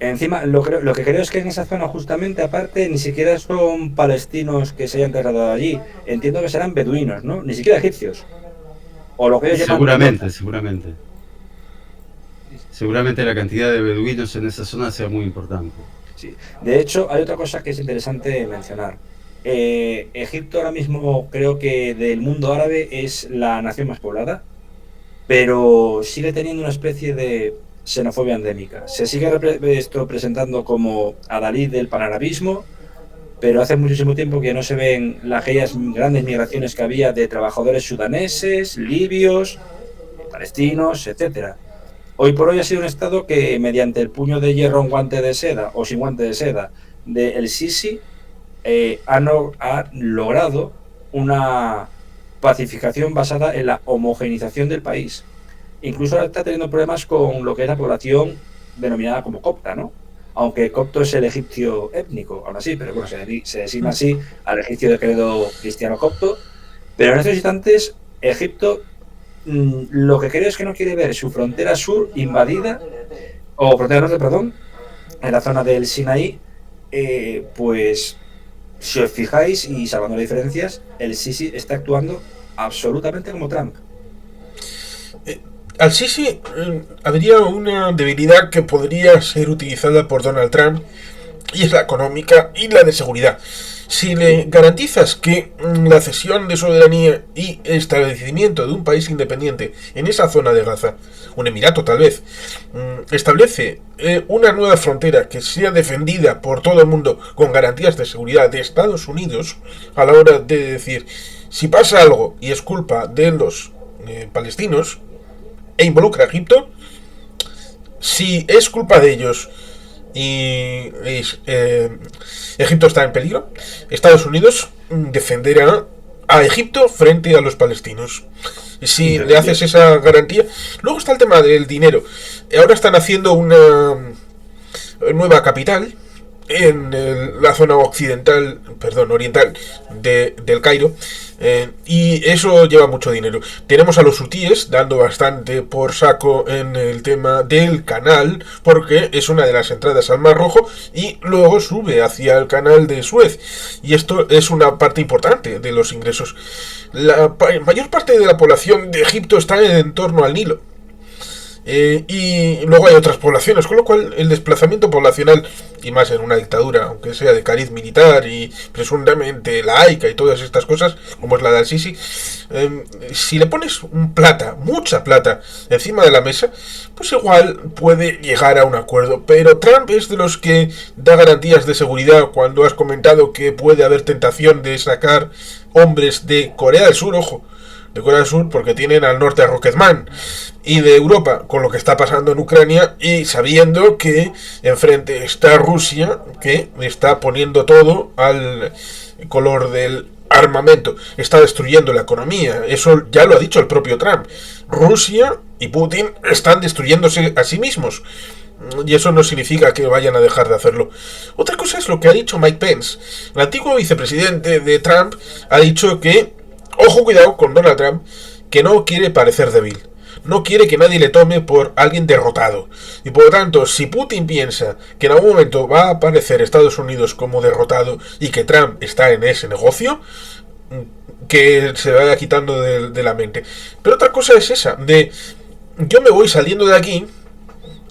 Encima, lo que creo es que en esa zona, justamente, aparte, ni siquiera son palestinos que se hayan trasladado allí. Entiendo que serán beduinos, ¿no? Ni siquiera egipcios. O lo que ellos llaman... Seguramente la cantidad de beduinos en esa zona sea muy importante. Sí. De hecho, hay otra cosa que es interesante mencionar. Egipto ahora mismo creo que del mundo árabe es la nación más poblada, pero sigue teniendo una especie de xenofobia endémica. Se sigue esto presentando como adalid del panarabismo, pero hace muchísimo tiempo que no se ven aquellas grandes migraciones que había de trabajadores sudaneses, libios, palestinos, etcétera. Hoy por hoy ha sido un Estado que, mediante el puño de hierro en guante de seda o sin guante de seda de El Sisi, ha logrado una pacificación basada en la homogeneización del país. Incluso ahora está teniendo problemas con lo que es la población denominada como copta, ¿no? Aunque copto es el egipcio étnico, aún así, pero bueno, se designa así al egipcio de credo cristiano copto. Pero en estos instantes, Egipto lo que creo es que no quiere ver su frontera sur invadida, o frontera norte, perdón, en la zona del Sinaí, pues si os fijáis, y salvando las diferencias, el Sisi está actuando absolutamente como Trump. Al Sisi habría una debilidad que podría ser utilizada por Donald Trump, y es la económica y la de seguridad. Si le garantizas que la cesión de soberanía y establecimiento de un país independiente en esa zona de Gaza, un emirato tal vez, establece una nueva frontera que sea defendida por todo el mundo con garantías de seguridad de Estados Unidos, a la hora de decir, si pasa algo y es culpa de los palestinos e involucra a Egipto, si es culpa de ellos y Egipto está en peligro, Estados Unidos defenderá a Egipto frente a los palestinos. Y si le haces esa garantía, luego está el tema del dinero. Ahora están haciendo una nueva capital en la zona oriental del Cairo, y eso lleva mucho dinero. Tenemos a los hutíes dando bastante por saco en el tema del canal, porque es una de las entradas al Mar Rojo y luego sube hacia el canal de Suez, y esto es una parte importante de los ingresos. La mayor parte de la población de Egipto está en torno al Nilo. Y luego hay otras poblaciones, con lo cual el desplazamiento poblacional, y más en una dictadura, aunque sea de cariz militar y presuntamente laica y todas estas cosas, como es la de Al-Sisi, si le pones mucha plata encima de la mesa, pues igual puede llegar a un acuerdo. Pero Trump es de los que da garantías de seguridad. Cuando has comentado que puede haber tentación de sacar hombres de Corea del Sur, ojo, de Corea del Sur, porque tienen al norte a Rocketman, y de Europa con lo que está pasando en Ucrania, y sabiendo que enfrente está Rusia, que está poniendo todo al color del armamento, está destruyendo la economía. Eso ya lo ha dicho el propio Trump. Rusia y Putin están destruyéndose a sí mismos, y eso no significa que vayan a dejar de hacerlo. Otra cosa es lo que ha dicho Mike Pence. El antiguo vicepresidente de Trump ha dicho que, ojo, cuidado con Donald Trump, que no quiere parecer débil. No quiere que nadie le tome por alguien derrotado. Y por lo tanto, si Putin piensa que en algún momento va a aparecer Estados Unidos como derrotado y que Trump está en ese negocio, que se vaya quitando de la mente. Pero otra cosa es esa, de yo me voy saliendo de aquí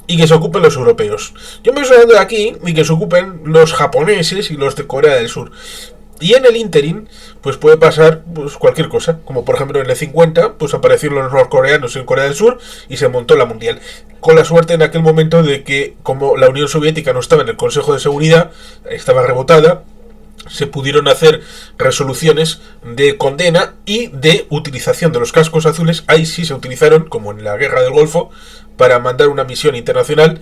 y que se ocupen los europeos. Yo me voy saliendo de aquí y que se ocupen los japoneses y los de Corea del Sur. Y en el ínterin, pues puede pasar pues cualquier cosa, como por ejemplo en el 50, pues aparecieron los norcoreanos en Corea del Sur y se montó la mundial. Con la suerte en aquel momento de que, como la Unión Soviética no estaba en el Consejo de Seguridad, estaba rebotada, se pudieron hacer resoluciones de condena y de utilización de los cascos azules. Ahí sí se utilizaron, como en la Guerra del Golfo, para mandar una misión internacional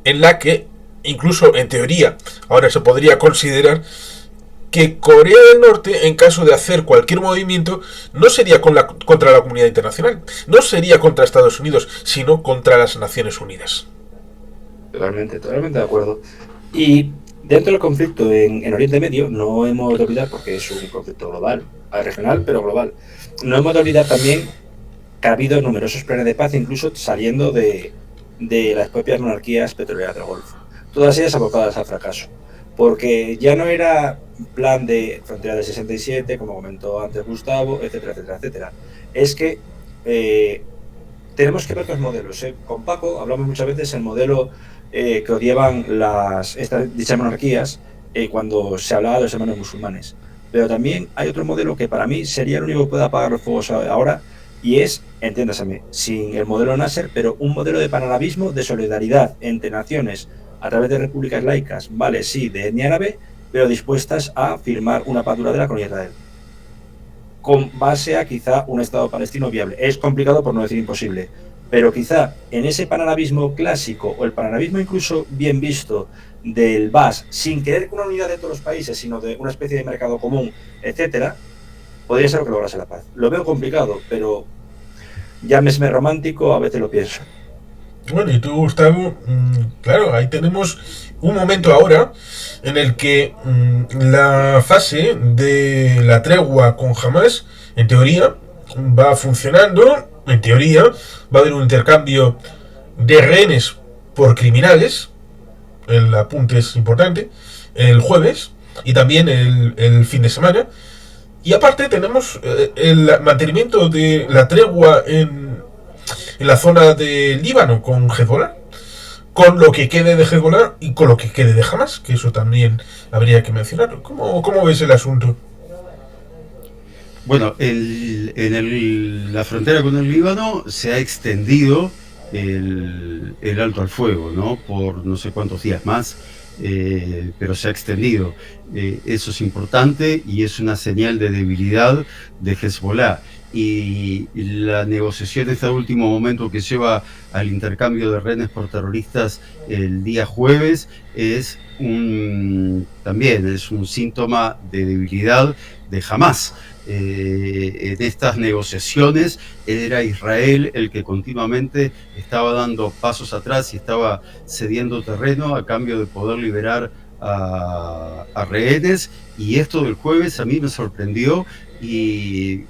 en la que, incluso en teoría, ahora se podría considerar que Corea del Norte, en caso de hacer cualquier movimiento, no sería contra la comunidad internacional, no sería contra Estados Unidos, sino contra las Naciones Unidas. Totalmente de acuerdo. Y dentro del conflicto en Oriente Medio, no hemos de olvidar, porque es un conflicto global, regional, pero global, no hemos de olvidar también que ha habido numerosos planes de paz, incluso saliendo de las propias monarquías petroleras del Golfo. Todas ellas abocadas al fracaso. Porque ya no era plan de frontera del 67, como comentó antes Gustavo, etcétera, etcétera, etcétera. Es que tenemos que ver los modelos. Con Paco hablamos muchas veces del modelo que odiaban dichas monarquías cuando se hablaba de los hermanos musulmanes. Pero también hay otro modelo que para mí sería el único que puede apagar los fuegos ahora, y es, entiéndaseme, sin el modelo Nasser, pero un modelo de panarabismo, de solidaridad entre naciones a través de repúblicas laicas, vale, sí, de etnia árabe, pero dispuestas a firmar una paz duradera con Israel, con base a quizá un Estado palestino viable. Es complicado, por no decir imposible, pero quizá en ese panarabismo clásico, o el panarabismo incluso bien visto del BAS, sin querer una unidad de todos los países, sino de una especie de mercado común, etcétera, podría ser lo que lograse la paz. Lo veo complicado, pero llámesme romántico, a veces lo pienso. Bueno, y tú, Gustavo, claro, ahí tenemos un momento ahora en el que la fase de la tregua con Hamas, en teoría, va funcionando. En teoría, va a haber un intercambio de rehenes por criminales. El apunte es importante. El jueves y también el fin de semana. Y aparte tenemos el mantenimiento de la tregua en la zona del Líbano con Hezbollah, con lo que quede de Hezbollah y con lo que quede de Hamas, que eso también habría que mencionarlo. ¿Cómo ves el asunto? Bueno, la frontera con el Líbano se ha extendido el alto al fuego, ¿no? Por no sé cuántos días más, pero se ha extendido. Eso es importante y es una señal de debilidad de Hezbollah. Y la negociación hasta último momento que lleva al intercambio de rehenes por terroristas el día jueves también es un síntoma de debilidad de Hamas. En estas negociaciones era Israel el que continuamente estaba dando pasos atrás y estaba cediendo terreno a cambio de poder liberar a rehenes, y esto del jueves a mí me sorprendió y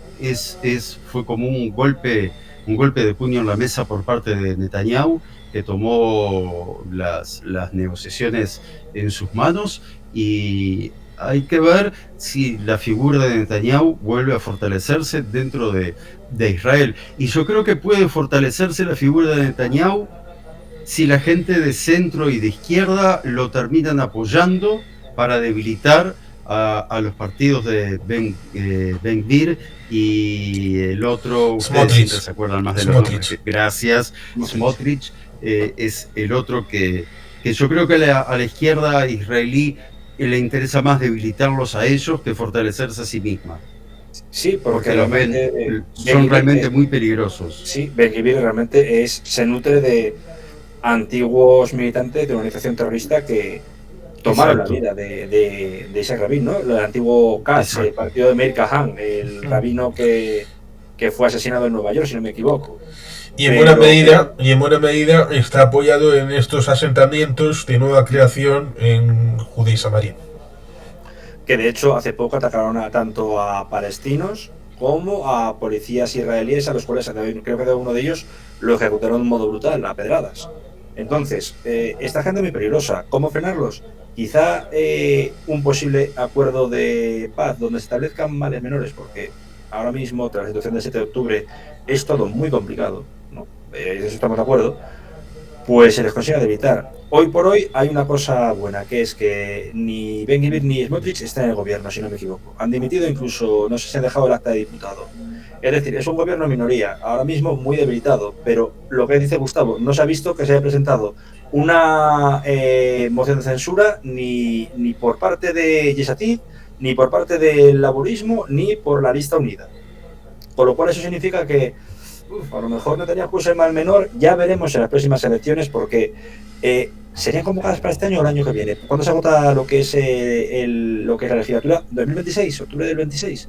fue como un golpe de puño en la mesa por parte de Netanyahu, que tomó las negociaciones en sus manos, y hay que ver si la figura de Netanyahu vuelve a fortalecerse dentro de Israel. Y yo creo que puede fortalecerse la figura de Netanyahu si la gente de centro y de izquierda lo terminan apoyando para debilitar a los partidos de Ben Gvir y el otro, ustedes siempre se acuerdan más de los nombres. Gracias, Smotrich. Es el otro que yo creo que a la izquierda israelí le interesa más debilitarlos a ellos que fortalecerse a sí misma. Sí, porque son realmente muy peligrosos. Sí, Ben Gvir realmente se nutre de antiguos militantes de una organización terrorista que tomaron la vida de ese rabino, ¿no? El antiguo Katz, el partido de Meir Kahane, el rabino que fue asesinado en Nueva York, si no me equivoco. Y en buena medida está apoyado en estos asentamientos de nueva creación en Judea y Samaria. Que de hecho hace poco atacaron tanto a palestinos como a policías israelíes, a los cuales creo que uno de ellos lo ejecutaron de un modo brutal, a pedradas. Entonces, esta gente es muy peligrosa. ¿Cómo frenarlos? Quizá un posible acuerdo de paz donde se establezcan males menores, porque ahora mismo, tras la situación del 7 de octubre, es todo muy complicado, ¿no? En eso estamos de acuerdo. Pues se les consigue evitar. Hoy por hoy hay una cosa buena, que es que ni Ben Gvir ni Smotrich están en el gobierno, si no me equivoco. Han dimitido, incluso, no sé si han dejado el acta de diputado. Es decir, es un gobierno en minoría, ahora mismo muy debilitado, pero lo que dice Gustavo, no se ha visto que se haya presentado una moción de censura ni por parte de Yesh Atid ni por parte del laborismo ni por la lista unida. Con lo cual eso significa que a lo mejor Netanyahu es el mal menor, ya veremos en las próximas elecciones porque serían convocadas para este año o el año que viene. ¿Cuándo se agota lo que es la legislatura? ¿2026? ¿Octubre del 26?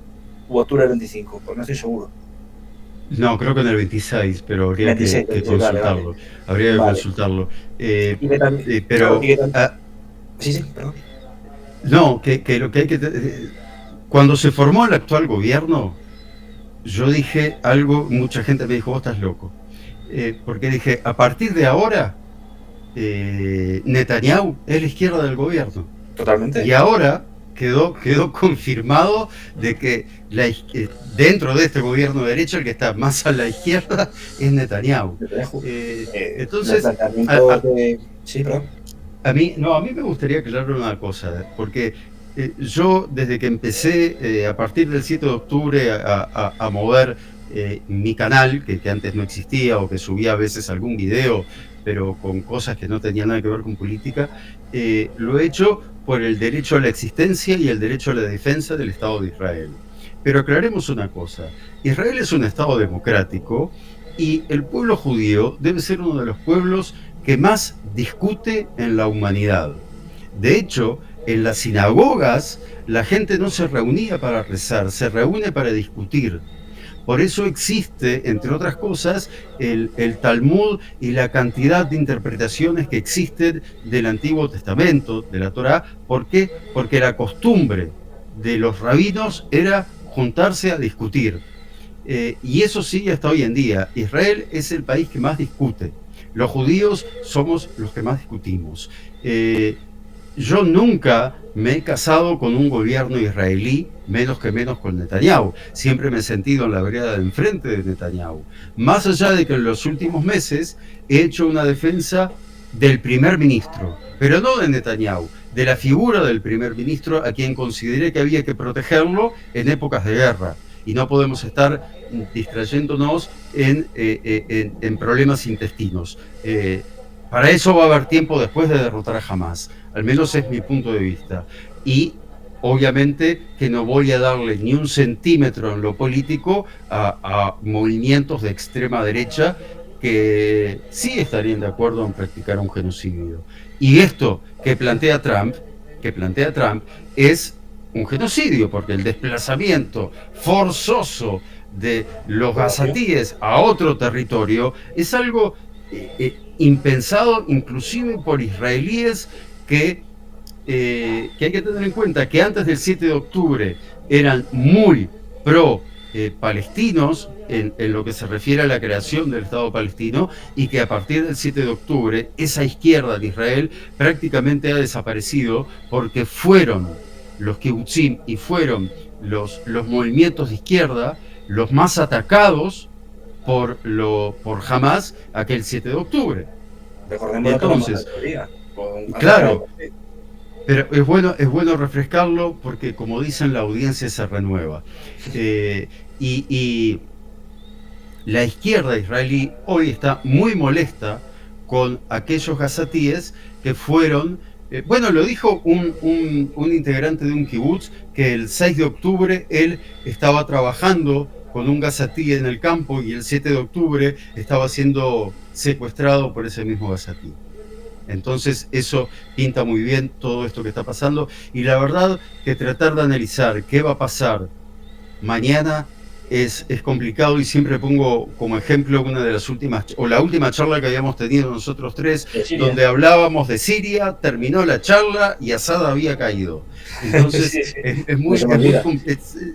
¿O octubre del 25? Pues no estoy seguro. No, creo que en el 26, pero habría 26, que consultarlo. vale. Habría que consultarlo. Pero... sí, perdón. No, que lo que hay que... Cuando se formó el actual gobierno, yo dije algo, mucha gente me dijo, vos estás loco. Porque dije, a partir de ahora, Netanyahu es la izquierda del gobierno. Totalmente. Y ahora quedó confirmado de que dentro de este gobierno de derecha el que está más a la izquierda es Netanyahu. Entonces, sí, perdón. A mí me gustaría aclarar una cosa, porque yo desde que empecé a partir del 7 de octubre a mover mi canal, que antes no existía o que subía a veces algún video, pero con cosas que no tenían nada que ver con política, lo he hecho por el derecho a la existencia y el derecho a la defensa del Estado de Israel. Pero aclaremos una cosa, Israel es un Estado democrático y el pueblo judío debe ser uno de los pueblos que más discute en la humanidad. De hecho, en las sinagogas la gente no se reunía para rezar, se reúne para discutir. Por eso existe, entre otras cosas, el Talmud y la cantidad de interpretaciones que existen del Antiguo Testamento, de la Torá. ¿Por qué? Porque la costumbre de los rabinos era juntarse a discutir. Y eso sigue hasta hoy en día. Israel es el país que más discute. Los judíos somos los que más discutimos. Yo nunca me he casado con un gobierno israelí, menos con Netanyahu. Siempre me he sentido en la vereda de enfrente de Netanyahu. Más allá de que en los últimos meses he hecho una defensa del primer ministro, pero no de Netanyahu, de la figura del primer ministro, a quien consideré que había que protegerlo en épocas de guerra. Y no podemos estar distrayéndonos en problemas intestinos. Para eso va a haber tiempo después de derrotar a Hamás. Al menos es mi punto de vista. Y obviamente que no voy a darle ni un centímetro en lo político a movimientos de extrema derecha que sí estarían de acuerdo en practicar un genocidio. Y esto que plantea Trump es un genocidio, porque el desplazamiento forzoso de los gazatíes a otro territorio es algo impensado inclusive por israelíes que hay que tener en cuenta que antes del 7 de octubre eran muy pro palestinos en lo que se refiere a la creación del Estado palestino, y que a partir del 7 de octubre esa izquierda de Israel prácticamente ha desaparecido, porque fueron los kibutzim y fueron los movimientos de izquierda los más atacados por Hamás aquel 7 de octubre. Recordemos. Entonces, claro, pero es bueno refrescarlo, porque como dicen, la audiencia se renueva. Y la izquierda israelí hoy está muy molesta con aquellos gazatíes que fueron... lo dijo un integrante de un kibutz, que el 6 de octubre él estaba trabajando con un gazatí en el campo y el 7 de octubre estaba siendo secuestrado por ese mismo gazatí. Entonces eso pinta muy bien todo esto que está pasando, y la verdad que tratar de analizar qué va a pasar mañana es complicado, y siempre pongo como ejemplo una de las últimas, o la última charla que habíamos tenido nosotros tres, donde hablábamos de Siria, terminó la charla y Assad había caído. Entonces es muy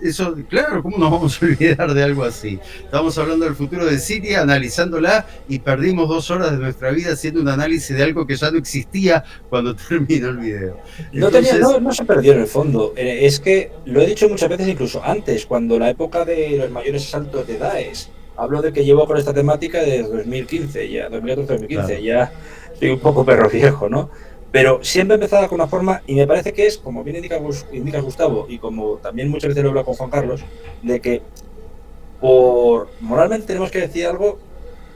eso, claro, ¿cómo nos vamos a olvidar de algo así? Estamos hablando del futuro de Siria, analizándola, y perdimos 2 horas de nuestra vida haciendo un análisis de algo que ya no existía cuando terminó el video. Entonces, no se perdió en el fondo. Es que lo he dicho muchas veces, incluso antes, cuando la época de los mayores asaltos de Daesh, hablo de que llevo con esta temática desde 2015, ya 2014-2015, claro. Ya soy un poco perro viejo, ¿no? Pero siempre empezaba con una forma, y me parece que es, como bien indica Gustavo, y como también muchas veces lo hablo con Juan Carlos, de que moralmente tenemos que decir algo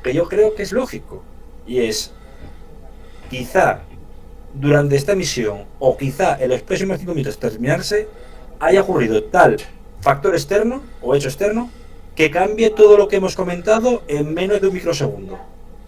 que yo creo que es lógico, y es, quizá durante esta misión, o quizá en los próximos 5 minutos terminarse, haya ocurrido tal factor externo o hecho externo que cambie todo lo que hemos comentado en menos de un microsegundo.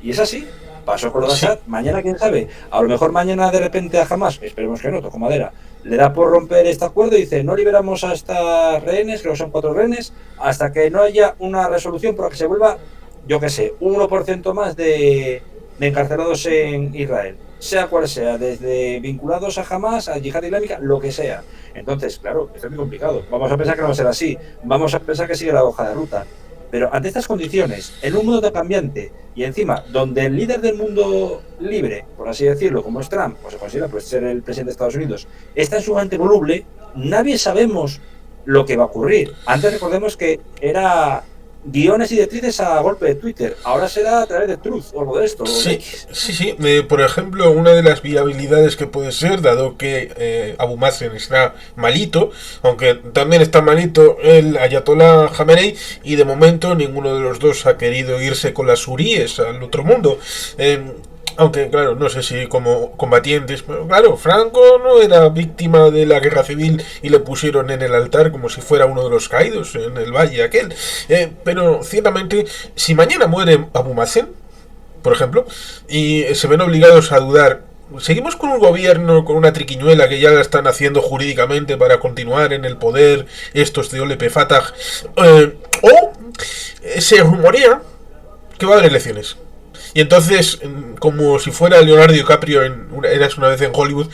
Y es así. Pasó con lo de Assad. Mañana, quién sabe, a lo mejor mañana de repente a Hamas, esperemos que no, toco madera, le da por romper este acuerdo y dice, no liberamos a estas rehenes, creo que son 4 rehenes, hasta que no haya una resolución para que se vuelva, yo qué sé, un 1% más de encarcelados en Israel, sea cual sea, desde vinculados a Hamas, a Yihad Islámica, lo que sea. Entonces, claro, esto es muy complicado. Vamos a pensar que no va a ser así, vamos a pensar que sigue la hoja de ruta. Pero ante estas condiciones, en un mundo tan cambiante y encima donde el líder del mundo libre, por así decirlo, como es Trump, o se considera pues, ser el presidente de Estados Unidos, está en su gigante voluble, nadie sabemos lo que va a ocurrir. Antes recordemos que era guiones y directrices a golpe de Twitter, ahora será a través de Truth o algo de esto. Sí, sí. Por ejemplo, una de las viabilidades que puede ser, dado que Abu Mazen está malito, aunque también está malito el Ayatollah Khamenei, y de momento ninguno de los dos ha querido irse con las huríes al otro mundo. Aunque, claro, no sé si como combatientes, pero claro, Franco no era víctima de la guerra civil y le pusieron en el altar como si fuera uno de los caídos en el valle aquel. Pero ciertamente, si mañana muere Abu Mazen, por ejemplo, y se ven obligados a dudar, ¿seguimos con un gobierno, con una triquiñuela que ya la están haciendo jurídicamente para continuar en el poder estos de Olepe Fatah? O se rumorea que va a haber elecciones. Y entonces, como si fuera Leonardo DiCaprio en Eras una vez en Hollywood,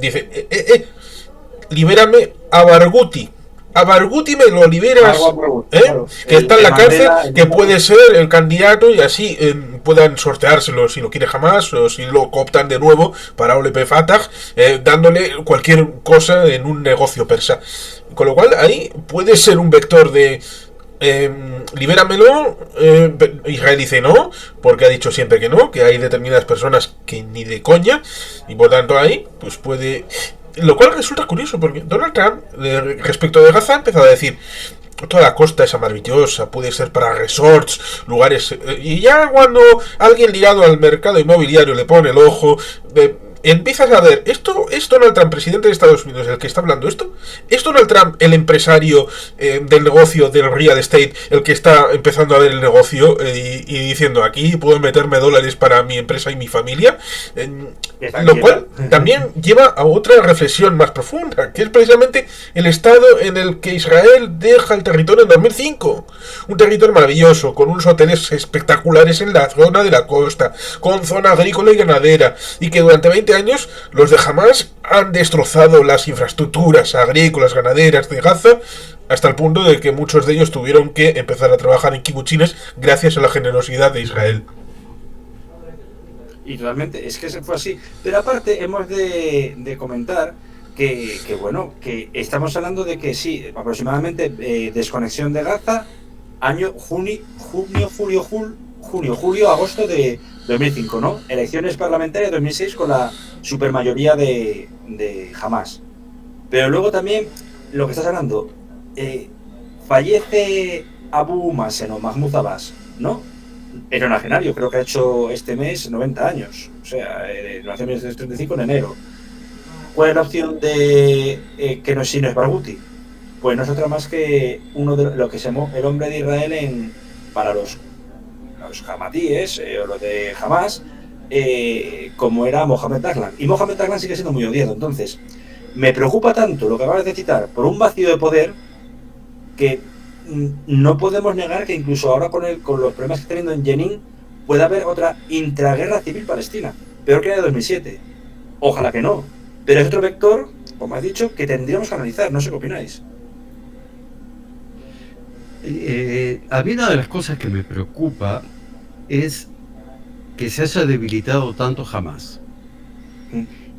dice, libérame a Barghouti. A Barghouti me lo liberas, claro. Que está en la cárcel, que puede ser el candidato y así puedan sorteárselo si lo quiere Hamas o si lo cooptan de nuevo para Olepe Fatah, dándole cualquier cosa en un negocio persa. Con lo cual ahí puede ser un vector de... libéramelo. Israel dice no, porque ha dicho siempre que no, que hay determinadas personas que ni de coña, y por tanto ahí pues puede, lo cual resulta curioso porque Donald Trump respecto de Gaza ha empezado a decir toda la costa es maravillosa, puede ser para resorts, lugares, y ya cuando alguien ligado al mercado inmobiliario le pone el ojo, empiezas a ver, ¿esto es Donald Trump, presidente de Estados Unidos, el que está hablando esto? ¿Es Donald Trump, el empresario del negocio del real estate, el que está empezando a ver el negocio y diciendo, aquí puedo meterme dólares para mi empresa y mi familia? Lo cual también lleva a otra reflexión más profunda, que es precisamente el estado en el que Israel deja el territorio en 2005. Un territorio maravilloso, con unos hoteles espectaculares en la zona de la costa, con zona agrícola y ganadera, y que durante 20 años los de Hamas han destrozado las infraestructuras agrícolas, ganaderas de Gaza, hasta el punto de que muchos de ellos tuvieron que empezar a trabajar en kibutzines gracias a la generosidad de Israel. Y totalmente, es que se fue así. Pero aparte hemos de comentar que bueno, que estamos hablando de que sí, aproximadamente desconexión de Gaza, año julio, agosto de 2005, ¿no? Elecciones parlamentarias 2006 con la supermayoría de Hamas. Pero luego también, lo que estás hablando, fallece Abu Mazen o Mahmoud Abbas, ¿no? Era un agenario, creo que ha hecho este mes 90 años. O sea, nació en 1935 en enero. ¿Cuál es la opción de que no es Barghouti? Pues no es otra más que uno de lo que se llamó el hombre de Israel para los hamatíes o los de Hamas, como era Mohamed Daglan. Y Mohamed Daglan sigue siendo muy odiado. Entonces, me preocupa tanto lo que acabas de citar por un vacío de poder que no podemos negar que incluso ahora con los problemas que está teniendo en Jenin puede haber otra intraguerra civil palestina, peor que la de 2007. Ojalá que no, pero es otro vector, como has dicho, que tendríamos que analizar. No sé qué opináis. A mí una de las cosas que me preocupa es que se haya debilitado tanto Hamas.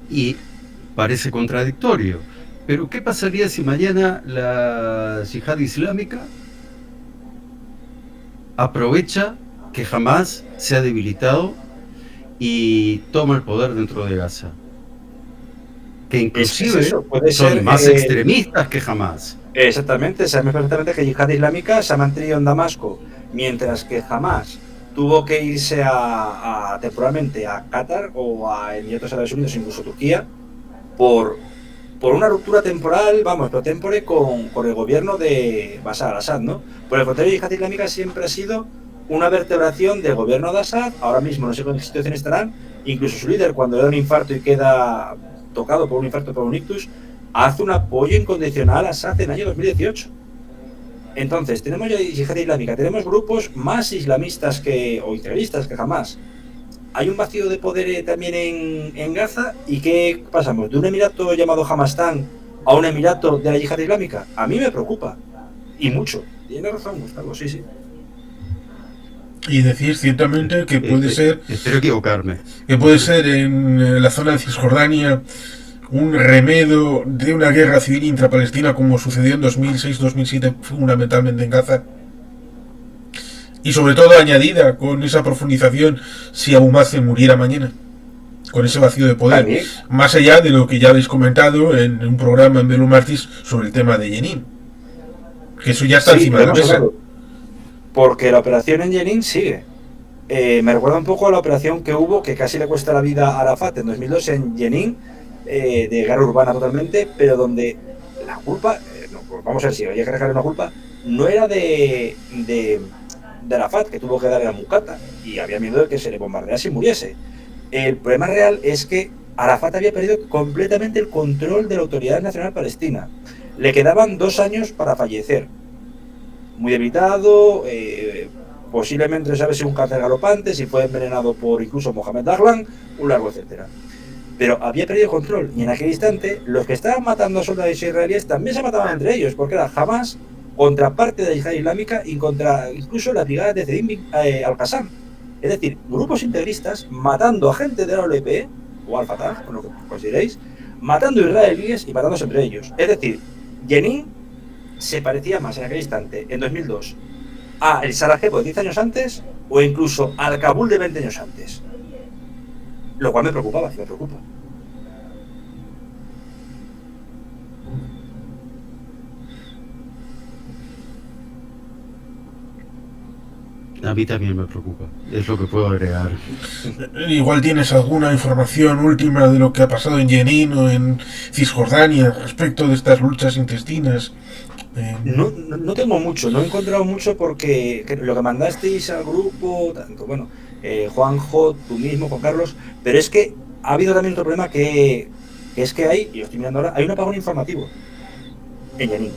Y parece contradictorio, pero ¿qué pasaría si mañana la Yihad Islámica aprovecha que Hamas se ha debilitado y toma el poder dentro de Gaza? Que inclusive son más extremistas que Hamas. Exactamente, sabemos perfectamente que Yihad Islámica se ha mantenido en Damasco, mientras que Hamas tuvo que irse temporalmente a Qatar o a Emiratos Árabes Unidos, incluso Turquía, por por una ruptura temporal, vamos, pro tempore con el gobierno de Bashar al-Assad, ¿no? Por el contrario, Yihad Islámica siempre ha sido una vertebración del gobierno de Assad. Ahora mismo no sé con qué situación estarán. Incluso su líder, cuando le da un infarto y queda tocado por un infarto, por un ictus, hace un apoyo incondicional a Assad en el año 2018. Entonces, tenemos ya Yihad Islámica, tenemos grupos más islamistas o integristas que jamás. Hay un vacío de poder también en Gaza. ¿Y qué pasamos? ¿De un emirato llamado Hamastán a un emirato de la Yihad Islámica? A mí me preocupa. Y mucho. Tiene razón, Gustavo, sí, sí. Y decir ciertamente que puede ser... Espero equivocarme. Que puede ser en la zona de Cisjordania un remedio de una guerra civil intrapalestina como sucedió en 2006-2007 fundamentalmente en Gaza. Y sobre todo añadida con esa profundización si Abu Mazen muriera mañana, con ese vacío de poder, ¿también? Más allá de lo que ya habéis comentado en un programa en Belu Martis sobre el tema de Jenin, que eso ya está encima de la mesa. Porque la operación en Jenin sigue. Me recuerda un poco a la operación que hubo, que casi le cuesta la vida a Arafat en 2002 en Jenin, de guerra urbana totalmente, pero donde la culpa, vamos a ver si hay que dejar una culpa, no era de Arafat, que tuvo que dar a Mucata y había miedo de que se le bombardease y muriese. El problema real es que Arafat había perdido completamente el control de la Autoridad Nacional Palestina. Le quedaban 2 años para fallecer. Muy debilitado, posiblemente no sabe si un cáncer galopante, si fue envenenado por incluso Mohamed Dahlan, un largo etcétera. Pero había perdido el control y en aquel instante los que estaban matando a soldados israelíes también se mataban entre ellos, porque era Hamas contra parte de la Yihad Islámica y contra incluso las brigadas de Zedim al-Qassam. Es decir, grupos integristas matando a gente de la OLP o al-Fatah, con lo que consideréis, matando israelíes y matándose entre ellos. Es decir, Jenin se parecía más en aquel instante, en 2002, a el Sarajevo de 10 años antes o incluso al Kabul de 20 años antes. Lo cual me preocupaba, me preocupa. A mí también me preocupa, es lo que puedo agregar. Igual tienes alguna información última de lo que ha pasado en Jenin o en Cisjordania respecto de estas luchas intestinas. No tengo mucho, no he encontrado mucho porque lo que mandasteis al grupo, tanto, bueno, Juanjo, tú mismo, Juan Carlos, pero es que ha habido también otro problema que es que hay, y lo estoy mirando ahora, hay un apagón informativo en Jenin.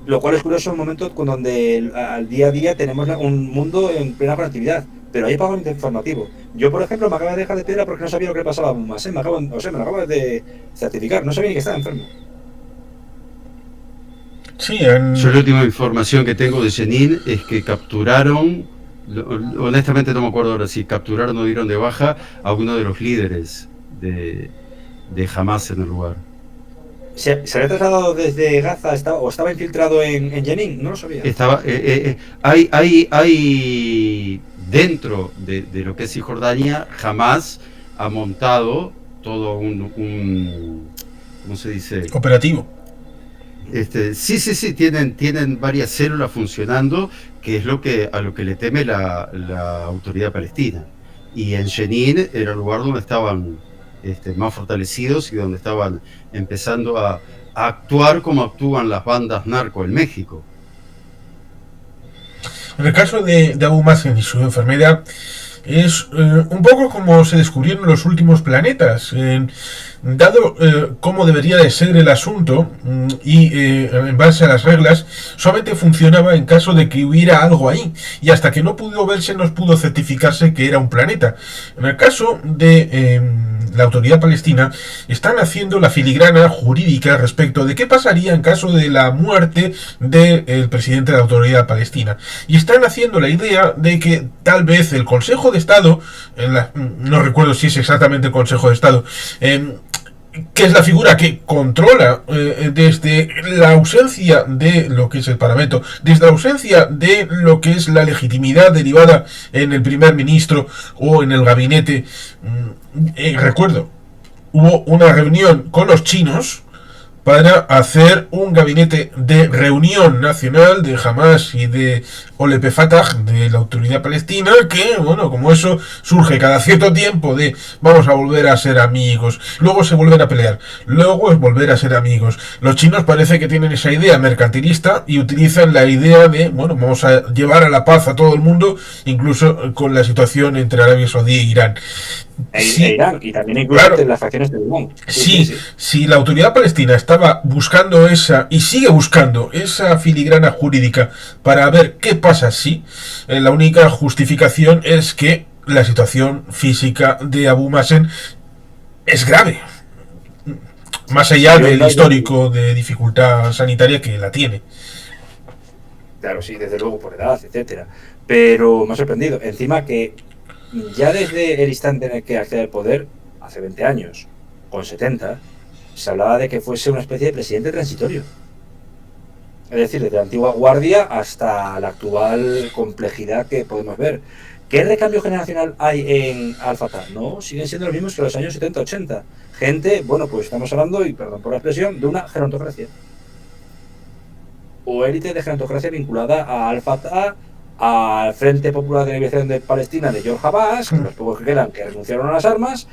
Lo cual es curioso en un momento donde al día a día tenemos un mundo en plena conectividad, pero hay apagón informativo. Yo, por ejemplo, me acabo de dejar de piedra porque no sabía lo que le pasaba a más, me lo acabo de certificar, no sabía ni que estaba enfermo. Sí, Yo la última información que tengo de Jenin es que capturaron, honestamente no me acuerdo ahora si capturaron o dieron de baja a uno de los líderes de Hamas en el lugar. ¿Se había trasladado desde Gaza o estaba infiltrado en Jenin? No lo sabía. Hay dentro de lo que es Cisjordania, Hamas ha montado todo un ¿cómo se dice? Operativo. Sí, tienen varias células funcionando, que es a lo que le teme la autoridad palestina. Y en Jenin era el lugar donde estaban más fortalecidos y donde estaban empezando a actuar como actúan las bandas narco en México. En el caso de Abu Mazen y su enfermedad, es un poco como se descubrieron los últimos planetas. Dado cómo debería de ser el asunto y en base a las reglas, solamente funcionaba en caso de que hubiera algo ahí, y hasta que no pudo verse no pudo certificarse que era un planeta. En el caso de la autoridad palestina, están haciendo la filigrana jurídica respecto de qué pasaría en caso de la muerte del presidente de la autoridad palestina, y están haciendo la idea de que tal vez el Consejo de Estado, no recuerdo si es exactamente el Consejo de Estado, que es la figura que controla desde la ausencia de lo que es el Parlamento, desde la ausencia de lo que es la legitimidad derivada en el primer ministro o en el gabinete. Recuerdo, hubo una reunión con los chinos para hacer un gabinete de reunión nacional de Hamas y de Olep Fatah, de la autoridad palestina, que, bueno, como eso surge cada cierto tiempo de vamos a volver a ser amigos, luego se vuelven a pelear, luego es volver a ser amigos. Los chinos parece que tienen esa idea mercantilista y utilizan la idea de, bueno, vamos a llevar a la paz a todo el mundo, incluso con la situación entre Arabia Saudí e Irán. Sí, e Irán, y también incluso claro, las facciones de Irán. Sí, la autoridad palestina estaba buscando esa, y sigue buscando, esa filigrana jurídica para ver qué pasa si la única justificación es que la situación física de Abu Mazen es grave, más allá del histórico de dificultad sanitaria que la tiene. Claro, sí, desde luego por edad, etcétera. Pero me ha sorprendido, encima que ya desde el instante en el que accede al poder, hace 20 años, con 70, se hablaba de que fuese una especie de presidente transitorio. Es decir, desde la antigua guardia hasta la actual complejidad que podemos ver. ¿Qué recambio generacional hay en Al-Fatah? No, siguen siendo los mismos que los años 70-80. Gente, bueno, pues estamos hablando, y perdón por la expresión, de una gerontocracia. O élite de gerontocracia vinculada a Al-Fatah, al Frente Popular de Liberación de Palestina de George Abbas, que los pocos que quedan que renunciaron a las armas.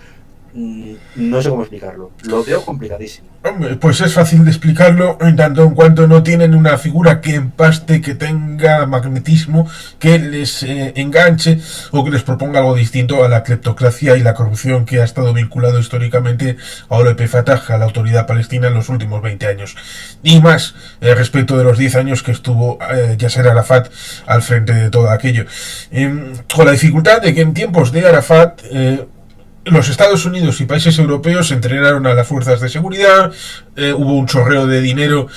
No sé cómo explicarlo, lo veo complicadísimo. Pues es fácil de explicarlo en tanto en cuanto no tienen una figura que empaste, que tenga magnetismo, que les enganche o que les proponga algo distinto a la cleptocracia y la corrupción que ha estado vinculado históricamente a Olep Fatah, a la autoridad palestina, en los últimos 20 años. Y más respecto de los 10 años que estuvo Yasser Arafat al frente de todo aquello. Con la dificultad de que en tiempos de Arafat los Estados Unidos y países europeos entrenaron a las fuerzas de seguridad, hubo un chorreo de dinero,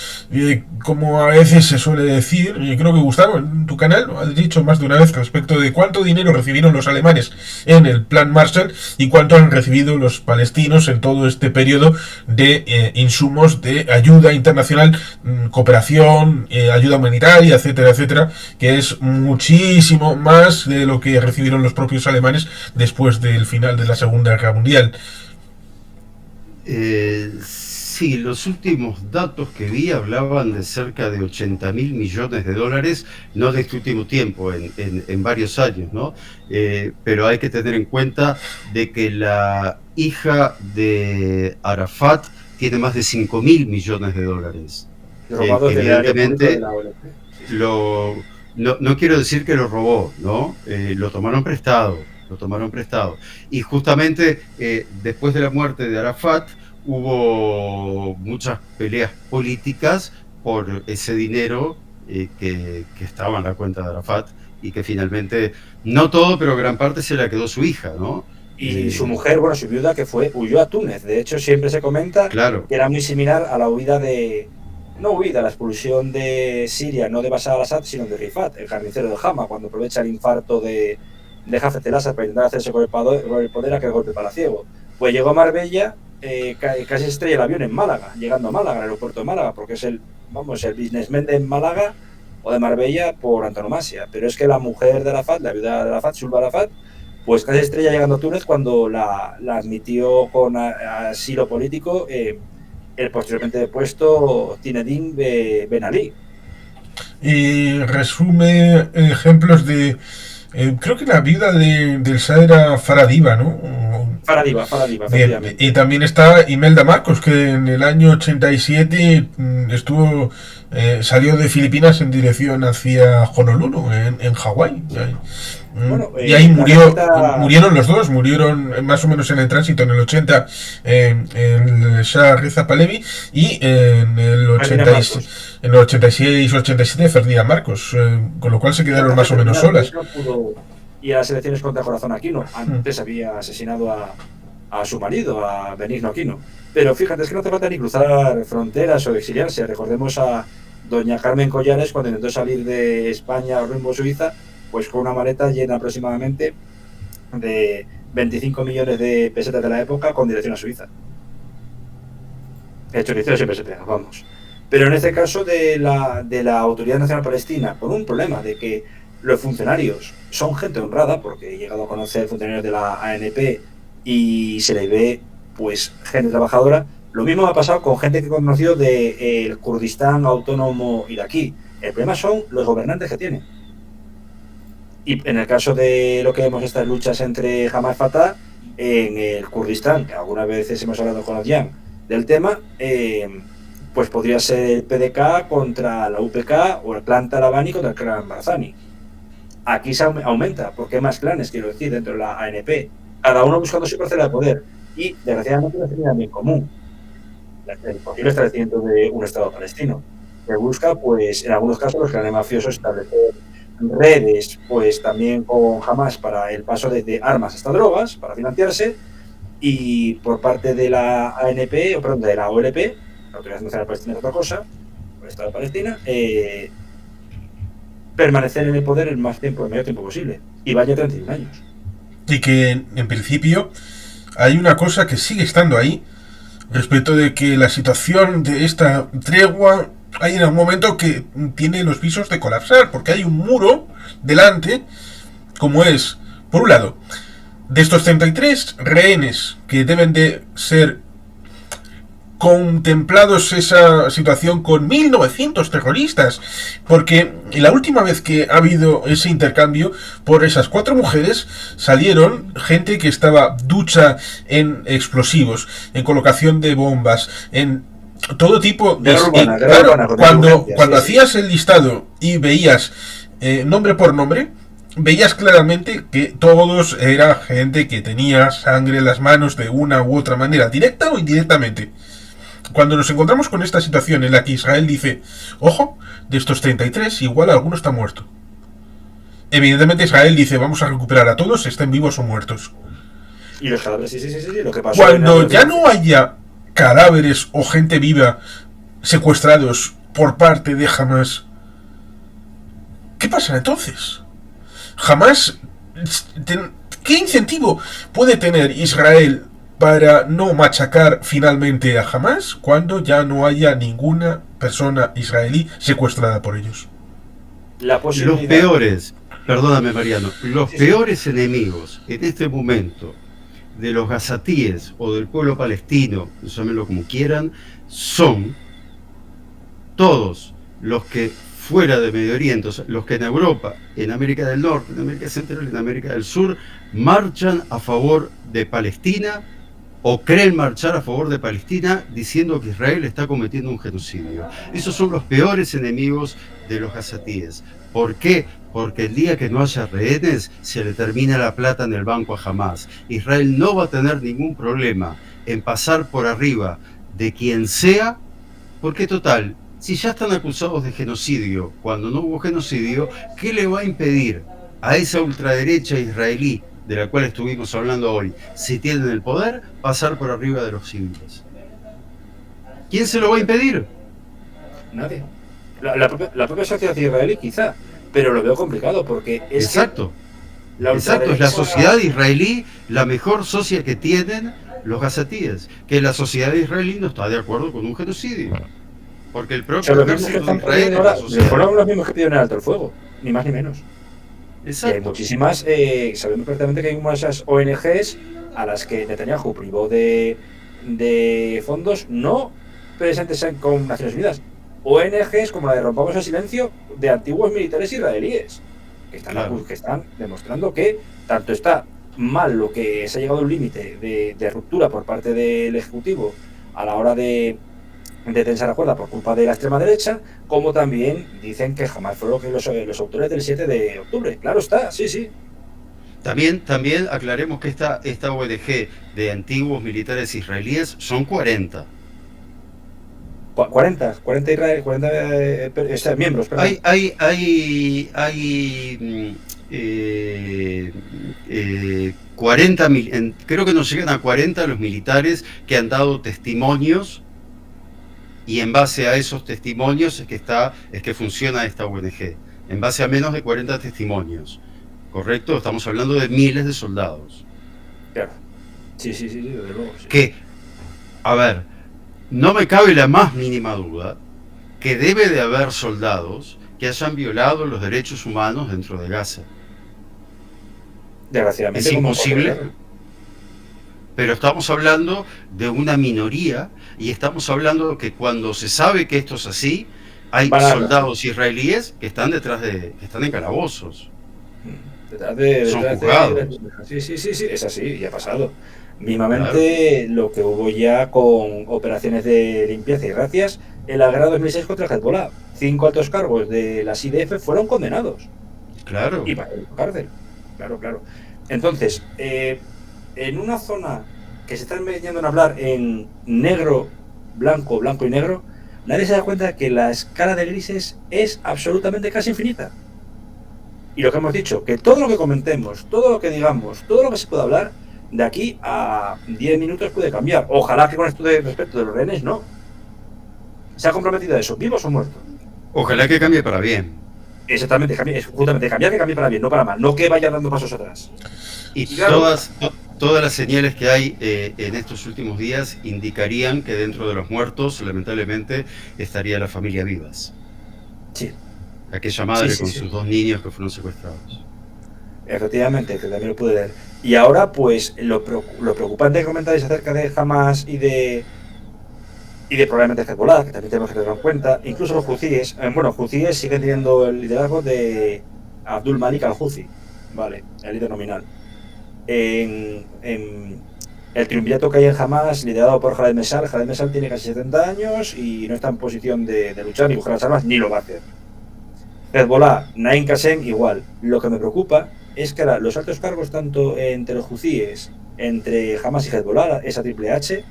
como a veces se suele decir, y creo que Gustavo, en tu canal lo has dicho más de una vez respecto de cuánto dinero recibieron los alemanes en el Plan Marshall y cuánto han recibido los palestinos en todo este periodo de insumos de ayuda internacional, cooperación, ayuda humanitaria, etcétera, etcétera, que es muchísimo más de lo que recibieron los propios alemanes después del final de la Segunda Guerra Mundial. Sí, los últimos datos que vi hablaban de cerca de 80.000 millones de dólares, no de este último tiempo, en varios años, ¿no? Pero hay que tener en cuenta de que la hija de Arafat tiene más de 5.000 millones de dólares. Evidentemente, no quiero decir que lo robó, ¿no? Lo tomaron prestado. Y justamente después de la muerte de Arafat hubo muchas peleas políticas por ese dinero que estaba en la cuenta de Arafat y que finalmente, no todo, pero gran parte se la quedó su hija, ¿no? Y su mujer, bueno, su viuda, que huyó a Túnez. De hecho, siempre se comenta que era muy similar a la huida la expulsión de Siria, no de Bashar al-Assad, sino de Rifat, el carnicero de Hama, cuando aprovecha el infarto de Hafez el-Assad para intentar hacerse con el poder a que el golpe palaciego. Pues llegó a Marbella, casi estrella el avión en Málaga, llegando a Málaga, al aeropuerto de Málaga, porque es el businessman de Málaga o de Marbella por antonomasia. Pero es que la mujer de Arafat, la viuda de Arafat, Sulba Arafat, pues casi estrella llegando a Túnez cuando la admitió con asilo político el posteriormente depuesto Zinedine Ben Ali. Y resume ejemplos de creo que la viuda del Shah era Faradiva, ¿no? Faradiva, efectivamente. Y también está Imelda Marcos, que en el año 87 salió de Filipinas en dirección hacia Honolulu, en Hawái. Bueno, y ahí murieron los dos, murieron más o menos en el tránsito en el 80 el Shah Reza Pahlavi y en el 86-87 Ferdinand Marcos, con lo cual se quedaron más o menos solas. No pudo ir a las elecciones contra Corazón Aquino, antes había asesinado a su marido, a Benigno Aquino. Pero fíjate, es que no hace falta ni cruzar fronteras o exiliarse. Recordemos a doña Carmen Collares cuando intentó salir de España rumbo a Suiza, pues con una maleta llena aproximadamente de 25 millones de pesetas de la época con dirección a Suiza. El choricero siempre se pega, vamos. Pero en este caso de la Autoridad Nacional Palestina, por un problema de que los funcionarios son gente honrada, porque he llegado a conocer funcionarios de la ANP y se le ve pues gente trabajadora, Lo mismo me ha pasado con gente que he conocido del Kurdistán autónomo iraquí. El problema son los gobernantes que tienen. Y en el caso de lo que vemos estas luchas entre Hamas y Fatah, en el Kurdistán, que algunas veces hemos hablado con Adrián del tema, pues podría ser el PDK contra la UPK o el clan Talabani contra el clan Barzani. Aquí se aumenta, porque hay más clanes, quiero decir, dentro de la ANP, cada uno buscando su parcela de poder. Y desgraciadamente no tiene bien común el posible establecimiento de un Estado palestino, que busca, pues, en algunos casos, los clanes mafiosos establecer redes, pues, también con Hamas para el paso de armas hasta drogas, para financiarse, y por parte de la ANP, o perdón, de la OLP, la Autoridad Nacional Palestina es otra cosa, el Estado de Palestina, permanecer en el poder el mayor tiempo posible, y vaya 31 años. Y que, en principio, hay una cosa que sigue estando ahí, respecto de que la situación de esta tregua hay en un momento que tiene los visos de colapsar, porque hay un muro delante, como es, por un lado, de estos 33 rehenes que deben de ser contemplados esa situación con 1900 terroristas, porque la última vez que ha habido ese intercambio, por esas 4 mujeres salieron gente que estaba ducha en explosivos, en colocación de bombas, en todo tipo de... Claro, cuando hacías el listado y veías nombre por nombre, veías claramente que todos era gente que tenía sangre en las manos de una u otra manera, directa o indirectamente. Cuando nos encontramos con esta situación en la que Israel dice, ojo, de estos 33, igual alguno está muerto. Evidentemente Israel dice, vamos a recuperar a todos, estén vivos o muertos. Y los cadáveres, sí, lo que pasó. Cuando ya no haya cadáveres o gente viva secuestrados por parte de Hamas, ¿qué pasa entonces? Hamas, ¿qué incentivo puede tener Israel para no machacar finalmente a Hamas cuando ya no haya ninguna persona israelí secuestrada por ellos? Los peores, perdóname Mariano, los peores enemigos en este momento de los gazatíes o del pueblo palestino, llámenlo como quieran, son todos los que fuera de Medio Oriente, o sea, los que en Europa, en América del Norte, en América Central, en América del Sur, marchan a favor de Palestina o creen marchar a favor de Palestina diciendo que Israel está cometiendo un genocidio. Esos son los peores enemigos de los gazatíes. ¿Por qué? Porque el día que no haya rehenes se le termina la plata en el banco a Hamas. Israel no va a tener ningún problema en pasar por arriba de quien sea, porque total, si ya están acusados de genocidio cuando no hubo genocidio, ¿qué le va a impedir a esa ultraderecha israelí de la cual estuvimos hablando hoy, si tienen el poder, pasar por arriba de los civiles? ¿Quién se lo va a impedir? Nadie. La propia sociedad israelí quizá, pero lo veo complicado porque es exacto. Que exacto, es la sociedad israelí la mejor socia que tienen los gazatíes, que la sociedad israelí no está de acuerdo con un genocidio. Porque el propio ejército de Israel es la sociedad. Fueron los mismos que pidieron el alto el fuego, ni más ni menos. Exacto. Y hay muchísimas, sabemos perfectamente que hay muchas ONGs a las que Netanyahu privó de fondos no presentes con Naciones Unidas. ONGs como la de Rompamos el Silencio de antiguos militares israelíes que están demostrando que tanto está mal lo que se ha llegado a un límite de ruptura por parte del Ejecutivo a la hora de tensar la cuerda por culpa de la extrema derecha, como también dicen que jamás fueron los autores del 7 de octubre. Claro está, sí. También aclaremos que esta ONG de antiguos militares israelíes son 40. 40 miembros, perdón. Hay 40, creo que no llegan a 40 los militares que han dado testimonios, y en base a esos testimonios es que funciona esta ONG. En base a menos de 40 testimonios, ¿correcto? Estamos hablando de miles de soldados. Claro. Sí, desde luego. Sí. Que, a ver, no me cabe la más mínima duda que debe de haber soldados que hayan violado los derechos humanos dentro de Gaza. Desgraciadamente. Es imposible. pero estamos hablando de una minoría y estamos hablando que cuando se sabe que esto es así, hay soldados israelíes que están que están en calabozos. Son juzgados. Sí, es así, y ha pasado. Mismamente claro. Lo que hubo ya con operaciones de limpieza y racias en la guerra de 2006 contra el Hezbollah. 5 altos cargos de las IDF fueron condenados. Claro. Y para la cárcel. Claro. Entonces, en una zona que se está empeñando en hablar en negro, blanco y negro, nadie se da cuenta que la escala de grises es absolutamente casi infinita. Y lo que hemos dicho, que todo lo que comentemos, todo lo que digamos, todo lo que se pueda hablar, de aquí a 10 minutos puede cambiar. Ojalá que con esto de respecto de los rehenes, no. ¿Se ha comprometido a eso, vivos o muertos? Ojalá que cambie para bien. Exactamente, justamente cambiar que cambie para bien, no para mal, no que vaya dando pasos atrás. Y claro, todas las señales que hay en estos últimos días indicarían que dentro de los muertos, lamentablemente, estaría la familia Vivas. Sí. Aquella madre con sus 2 niños que fueron secuestrados. Efectivamente, que también lo pude leer. Y ahora, pues, lo preocupante que comentáis acerca de Hamas y de probablemente Hezbollah, que también tenemos que tener en cuenta, incluso los huthíes, huthíes siguen teniendo el liderazgo de Abdul Malik al-Houthi, vale, el líder nominal. En el triunvirato que hay en Hamas, liderado por Khaled Mesal tiene casi 70 años y no está en posición de luchar ni coger las armas, ni lo va a hacer. Hezbollah, Naim Qassem, igual. Lo que me preocupa es que ahora los altos cargos, tanto entre los huthíes, entre Hamas y Hezbollah, esa Triple H,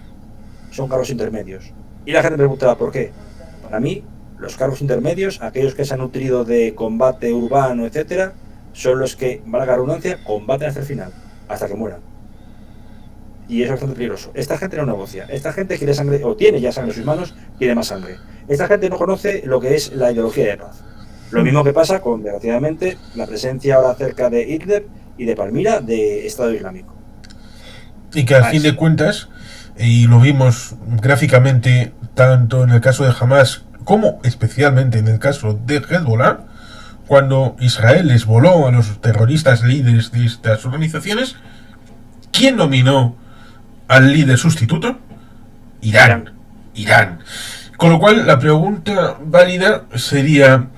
son cargos intermedios. Y la gente me preguntará por qué. Para mí, los cargos intermedios, aquellos que se han nutrido de combate urbano, etcétera, son los que, valga la redundancia, combaten hasta el final, hasta que mueran. Y es bastante peligroso. Esta gente no negocia. Esta gente quiere sangre, o tiene ya sangre en sus manos, quiere más sangre. Esta gente no conoce lo que es la ideología de paz. Lo mismo que pasa con, desgraciadamente, la presencia ahora cerca de Idlib y de Palmira de Estado Islámico. Y que al fin de cuentas, y lo vimos gráficamente tanto en el caso de Hamas como especialmente en el caso de Hezbollah, cuando Israel les voló a los terroristas líderes de estas organizaciones, ¿quién nominó al líder sustituto? Irán. Con lo cual, la pregunta válida sería: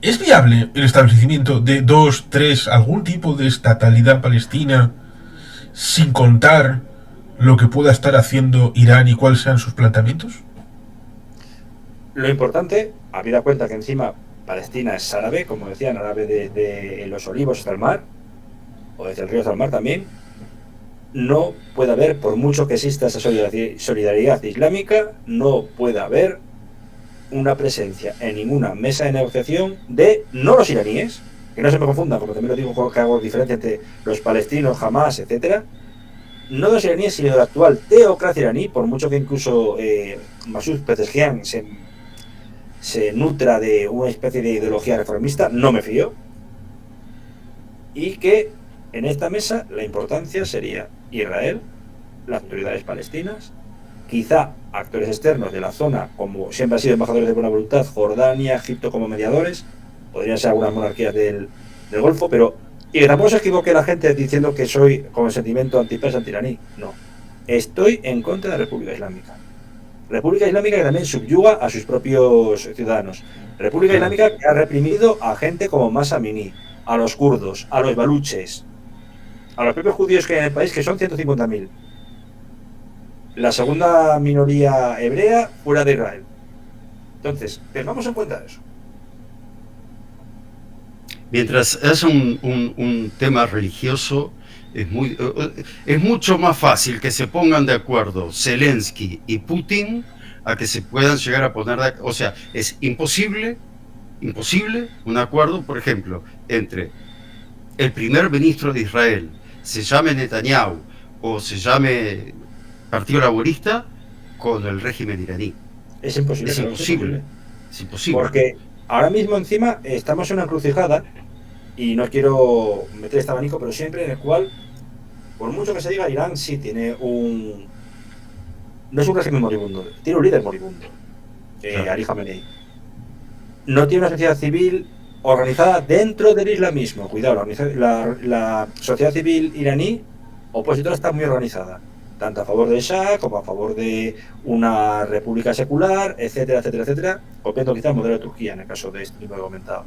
¿es viable el establecimiento de 2, 3, algún tipo de estatalidad palestina sin contar lo que pueda estar haciendo Irán y cuáles sean sus planteamientos? Lo importante, habida cuenta que encima Palestina es árabe, como decían, árabe de los olivos hasta el mar, o desde el río hasta el mar también, no puede haber, por mucho que exista esa solidaridad islámica, no puede haber una presencia en ninguna mesa de negociación de no los iraníes, que no se me confundan, como también lo digo que hago diferencia entre los palestinos, Hamas, etcétera, no de los iraníes, sino de la actual teocracia iraní, por mucho que incluso Masoud Pezeshkian se nutra de una especie de ideología reformista, no me fío, y que en esta mesa la importancia sería Israel, las autoridades palestinas, quizá actores externos de la zona, como siempre han sido embajadores de buena voluntad, Jordania, Egipto como mediadores, podrían ser algunas monarquías del Golfo, pero y que tampoco se equivoque la gente diciendo que soy con el sentimiento antipersa, anti-iraní. No, estoy en contra de la República Islámica. República Islámica que también subyuga a sus propios ciudadanos. República Islámica que ha reprimido a gente como Mahsa Amini, a los kurdos, a los baluches, a los propios judíos que hay en el país, que son 150.000. La segunda minoría hebrea fuera de Israel. Entonces, tengamos en cuenta eso. Mientras es un tema religioso, es mucho más fácil que se pongan de acuerdo Zelensky y Putin a que se puedan llegar a poner de acuerdo. O sea, es imposible un acuerdo, por ejemplo, entre el primer ministro de Israel, se llame Netanyahu o se llame Partido Laborista, con el régimen iraní. Es imposible. Es imposible. Porque ahora mismo encima estamos en una encrucijada, y no quiero meter este abanico, pero siempre en el cual, por mucho que se diga, Irán sí tiene no es un régimen moribundo, tiene un líder moribundo, Ali Khamenei. No tiene una sociedad civil organizada dentro del islamismo. Cuidado, la sociedad civil iraní opositora está muy organizada, tanto a favor del Shah como a favor de una república secular, etcétera, etcétera, etcétera, copiando quizá el modelo de Turquía en el caso de este tipo que he comentado.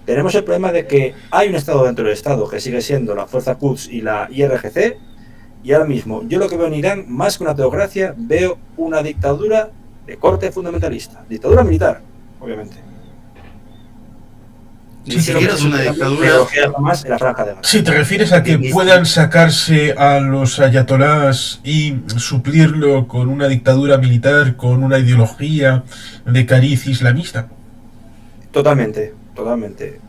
Tenemos el problema de que hay un Estado dentro del Estado que sigue siendo la Fuerza Quds y la IRGC, y ahora mismo yo lo que veo en Irán, más que una teocracia, veo una dictadura de corte fundamentalista, dictadura militar, obviamente. Ni siquiera es una dictadura. Más en la franja de Gaza. Si te refieres a que puedan sacarse a los ayatolás y suplirlo con una dictadura militar, con una ideología de cariz islamista. Totalmente, totalmente.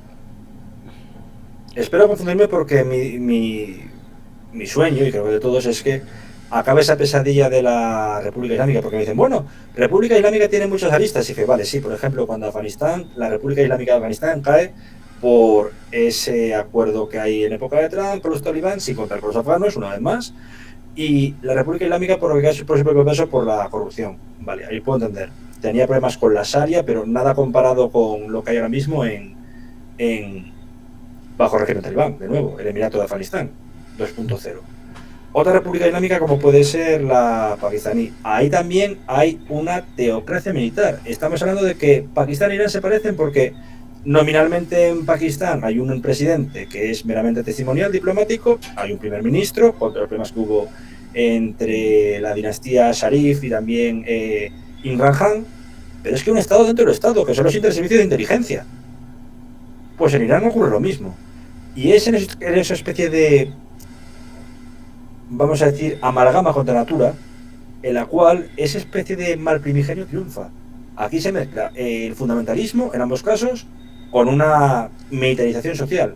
Espero confundirme porque mi sueño, y creo que de todos, es que acabe esa pesadilla de la República Islámica, porque me dicen, bueno, República Islámica tiene muchas aristas, y que vale, sí, por ejemplo, cuando Afganistán, la República Islámica de Afganistán cae por ese acuerdo que hay en época de Trump con los talibán, sin contar con los afganos, una vez más, y la República Islámica por lo que es por su propio peso por la corrupción, vale, ahí puedo entender. Tenía problemas con la Sharia, pero nada comparado con lo que hay ahora mismo bajo régimen talibán, de nuevo, el Emirato de Afganistán 2.0. Otra república islámica como puede ser la pakistaní. Ahí también hay una teocracia militar. Estamos hablando de que Pakistán e Irán se parecen porque nominalmente en Pakistán hay un presidente que es meramente testimonial diplomático, hay un primer ministro, con los problemas que hubo entre la dinastía Sharif y también Imran Khan, pero es que un estado dentro del estado, que son los interservicios de inteligencia. Pues en Irán ocurre lo mismo. Y es en esa especie de, vamos a decir, amalgama contra natura, en la cual esa especie de mal primigenio triunfa. Aquí se mezcla el fundamentalismo, en ambos casos, con una militarización social.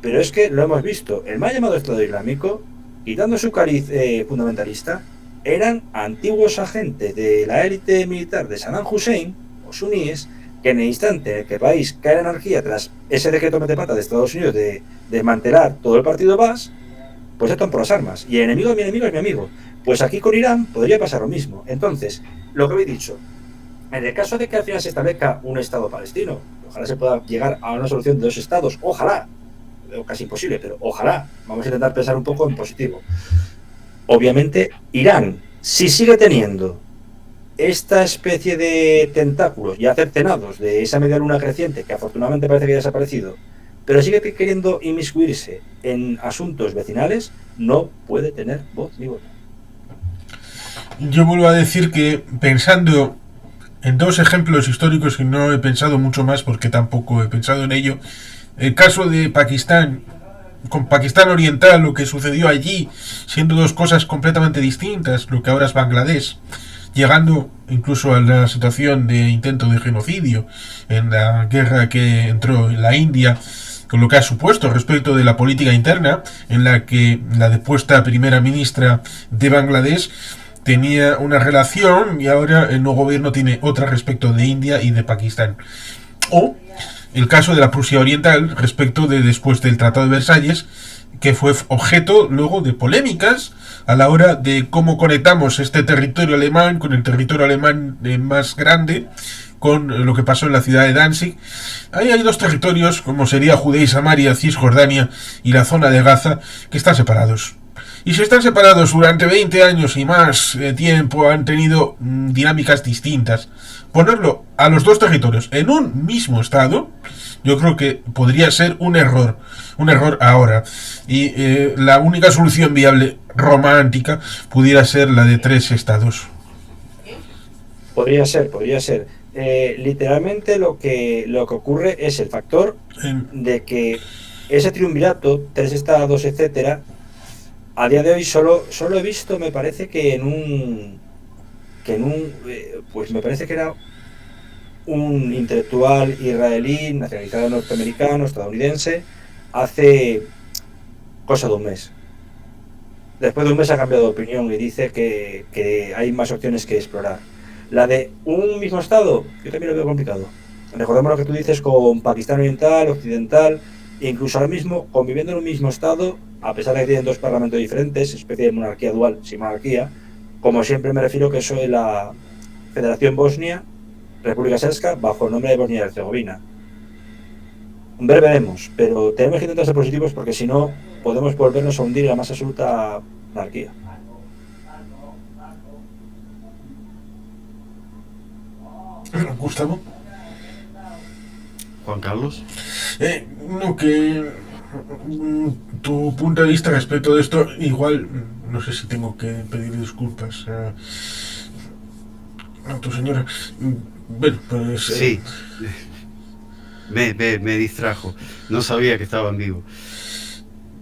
Pero es que lo hemos visto, el mal llamado Estado Islámico, quitando su cariz fundamentalista, eran antiguos agentes de la élite militar de Saddam Hussein, o suníes, que en el instante en el que el país cae en anarquía tras ese decreto metepata de Estados Unidos de desmantelar todo el partido Baas, pues se toman por las armas. Y el enemigo de mi enemigo es mi amigo. Pues aquí con Irán podría pasar lo mismo. Entonces, lo que habéis dicho, en el caso de que al final se establezca un Estado palestino, ojalá se pueda llegar a una solución de 2 estados, ojalá, casi imposible, pero ojalá, vamos a intentar pensar un poco en positivo. Obviamente, Irán, si sigue teniendo esta especie de tentáculos ya cercenados de esa media luna creciente, que afortunadamente parece que ya ha desaparecido, pero sigue queriendo inmiscuirse en asuntos vecinales, no puede tener voz ni voto. Yo vuelvo a decir que pensando en 2 ejemplos históricos, y no he pensado mucho más porque tampoco he pensado en ello, el caso de Pakistán, con Pakistán Oriental, lo que sucedió allí, siendo 2 cosas completamente distintas, lo que ahora es Bangladesh, llegando incluso a la situación de intento de genocidio en la guerra que entró en la India, con lo que ha supuesto respecto de la política interna, en la que la depuesta primera ministra de Bangladesh tenía una relación y ahora el nuevo gobierno tiene otra respecto de India y de Pakistán. O el caso de la Prusia Oriental respecto de después del Tratado de Versalles, que fue objeto luego de polémicas a la hora de cómo conectamos este territorio alemán con el territorio alemán más grande, con lo que pasó en la ciudad de Danzig. Ahí hay 2 territorios, como sería Judea y Samaria, Cisjordania y la zona de Gaza, que están separados. Y si están separados durante 20 años y más tiempo, han tenido dinámicas distintas. Ponerlo a los 2 territorios en un mismo estado, yo creo que podría ser un error ahora. Y la única solución viable romántica pudiera ser la de 3 estados. Podría ser. Literalmente lo que ocurre es el factor de que ese triunvirato, 3 estados, etcétera, a día de hoy solo he visto, me parece que pues me parece que era un intelectual israelí, nacionalizado norteamericano, estadounidense, hace cosa de un mes. Después de un mes ha cambiado de opinión y dice que hay más opciones que explorar. La de un mismo estado, yo también lo veo complicado. Recordemos lo que tú dices con Pakistán Oriental, Occidental, e incluso ahora mismo conviviendo en un mismo estado, a pesar de que tienen 2 parlamentos diferentes, especie de monarquía dual, sin monarquía, como siempre me refiero que eso es la Federación Bosnia, República Srpska, bajo el nombre de Bosnia y Herzegovina. Veremos, pero tenemos que intentar ser positivos porque si no, podemos volvernos a hundir en la más absoluta anarquía. Gustavo. Juan Carlos. No, que tu punto de vista respecto de esto, igual, no sé si tengo que pedir disculpas a tu señora. Bueno, pues... Sí, me distrajo. No sabía que estaba en vivo.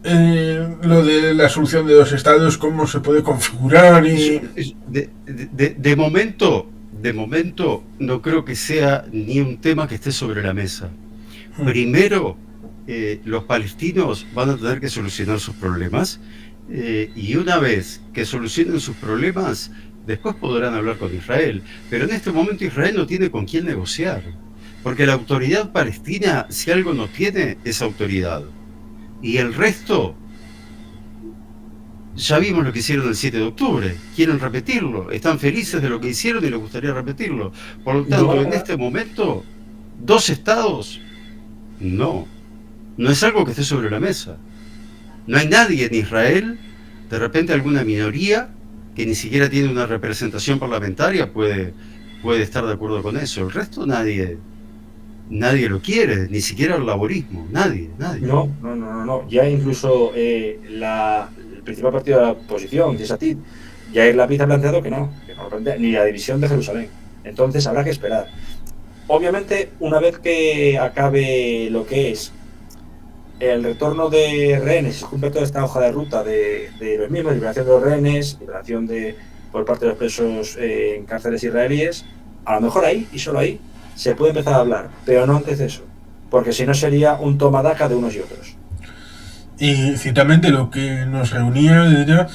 Lo de la solución de 2 estados, cómo se puede configurar y... De momento no creo que sea ni un tema que esté sobre la mesa. Primero, los palestinos van a tener que solucionar sus problemas, y una vez que solucionen sus problemas, después podrán hablar con Israel. Pero en este momento Israel no tiene con quién negociar, porque la autoridad palestina, si algo no tiene, es autoridad. Y el resto, ya vimos lo que hicieron el 7 de octubre, quieren repetirlo, están felices de lo que hicieron y les gustaría repetirlo. Por lo tanto, en este momento, 2 estados, no es algo que esté sobre la mesa. No hay nadie en Israel, de repente alguna minoría que ni siquiera tiene una representación parlamentaria puede estar de acuerdo con eso. El resto nadie lo quiere, ni siquiera el laborismo, nadie. No. Ya incluso el principal partido de la oposición, Yesh Atid, Yair Lapid ha planteado que no plantea ni la división de Jerusalén. Entonces habrá que esperar. Obviamente, una vez que acabe lo que es el retorno de rehenes, se cumple toda esta hoja de ruta de los mismos, liberación de los rehenes, liberación por parte de los presos en cárceles israelíes, a lo mejor ahí, y solo ahí, se puede empezar a hablar, pero no antes de eso, porque si no sería un toma-daca de unos y otros. Y ciertamente lo que nos reunía era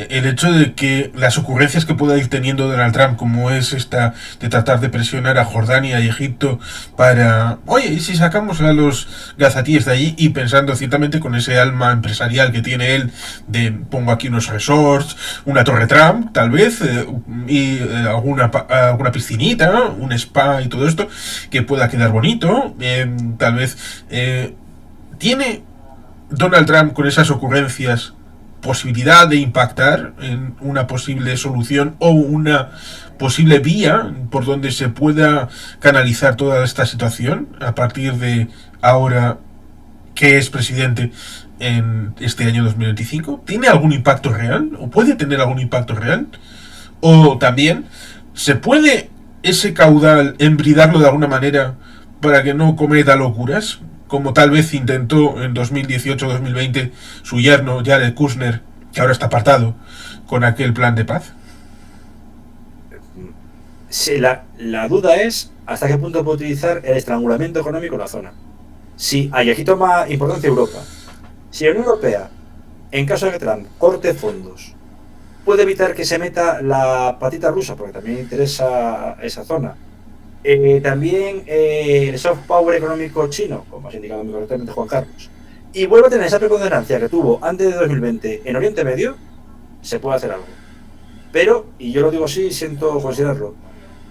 el hecho de que las ocurrencias que pueda ir teniendo Donald Trump, como es esta de tratar de presionar a Jordania y Egipto para, oye, ¿y si sacamos a los gazatíes de allí? Y pensando ciertamente con ese alma empresarial que tiene él, de pongo aquí unos resorts, una torre Trump, tal vez, y alguna piscinita, un spa y todo esto, que pueda quedar bonito, tal vez tiene Donald Trump con esas ocurrencias posibilidad de impactar en una posible solución o una posible vía por donde se pueda canalizar toda esta situación a partir de ahora que es presidente en este año 2025? ¿Tiene algún impacto real? ¿O puede tener algún impacto real? ¿O también se puede ese caudal embridarlo de alguna manera para que no cometa locuras, como tal vez intentó en 2018-2020 su yerno Jared Kushner, que ahora está apartado, con aquel plan de paz? Sí, la duda es hasta qué punto puede utilizar el estrangulamiento económico en la zona. Si aquí toma importancia Europa. Si la Unión Europea, en caso de que Trump corte fondos, puede evitar que se meta la patita rusa, porque también interesa esa zona. También el soft power económico chino, como has indicado muy correctamente Juan Carlos, y vuelve a tener esa preponderancia que tuvo antes de 2020 en Oriente Medio, se puede hacer algo. Pero, y yo lo digo así, siento considerarlo,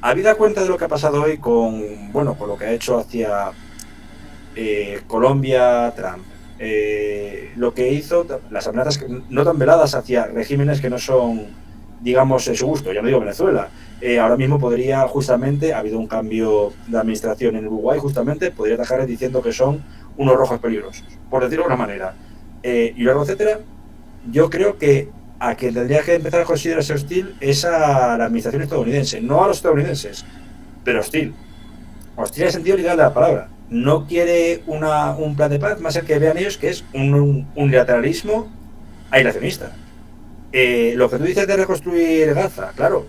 habida cuenta de lo que ha pasado hoy con lo que ha hecho hacia Colombia Trump, lo que hizo, las amenazas no tan veladas hacia regímenes que no son, digamos, en su gusto, ya no digo Venezuela. Ahora mismo podría, justamente, ha habido un cambio de administración en Uruguay, justamente, podría atajar diciendo que son unos rojos peligrosos, por decirlo de alguna manera. Y luego, etcétera, yo creo que a quien tendría que empezar a considerarse hostil es a la administración estadounidense, no a los estadounidenses, pero hostil. Hostil en el sentido literal de la palabra. No quiere un plan de paz, más el que vean ellos que es un unilateralismo aislacionista. Lo que tú dices de reconstruir Gaza, claro,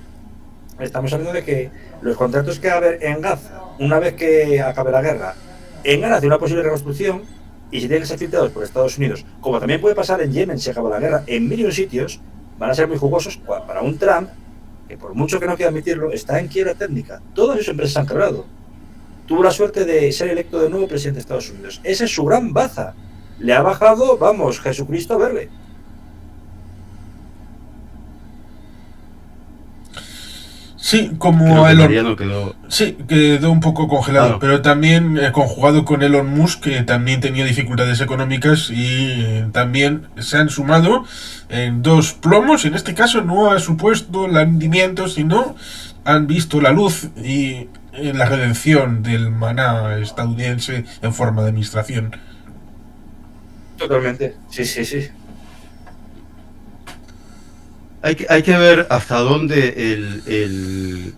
estamos hablando de que los contratos que va a haber en Gaza, una vez que acabe la guerra, en aras de una posible reconstrucción, y si tienen que ser filtrados por Estados Unidos, como también puede pasar en Yemen si acaba la guerra, en mil sitios, van a ser muy jugosos para un Trump que, por mucho que no quiera admitirlo, está en quiebra técnica. Todas sus empresas han quebrado. Tuvo la suerte de ser electo de nuevo presidente de Estados Unidos. Esa es su gran baza. Le ha bajado, Jesucristo a verle. Sí, Creo como que Elon. Mariano quedó... Sí, quedó un poco congelado, Ah, pero también conjugado con Elon Musk, que también tenía dificultades económicas y también se han sumado en dos plomos. En este caso no ha supuesto el hundimiento, sino han visto la luz y la redención del maná estadounidense en forma de administración. Totalmente. Sí, sí, sí. hay que ver hasta dónde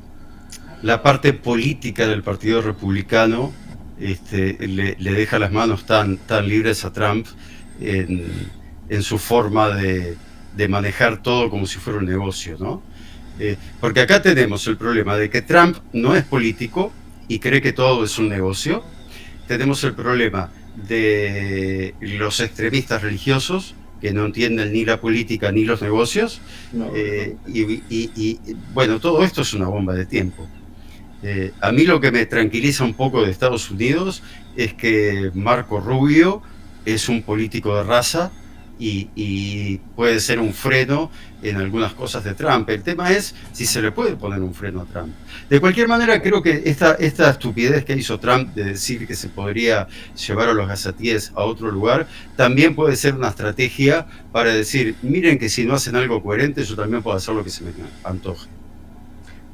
la parte política del Partido Republicano le deja las manos tan libres a Trump en su forma de manejar todo como si fuera un negocio, ¿no? Porque acá tenemos el problema de que Trump no es político y cree que todo es un negocio. Tenemos el problema de los extremistas religiosos que no entienden ni la política ni los negocios. No, Bueno, todo esto es una bomba de tiempo. A mí lo que me tranquiliza un poco de Estados Unidos es que Marco Rubio es un político de raza y puede ser un freno en algunas cosas de Trump. El tema es si se le puede poner un freno a Trump. De cualquier manera, creo que esta estupidez que hizo Trump de decir que se podría llevar a los gazatíes a otro lugar, también puede ser una estrategia para decir, miren que si no hacen algo coherente, yo también puedo hacer lo que se me antoje.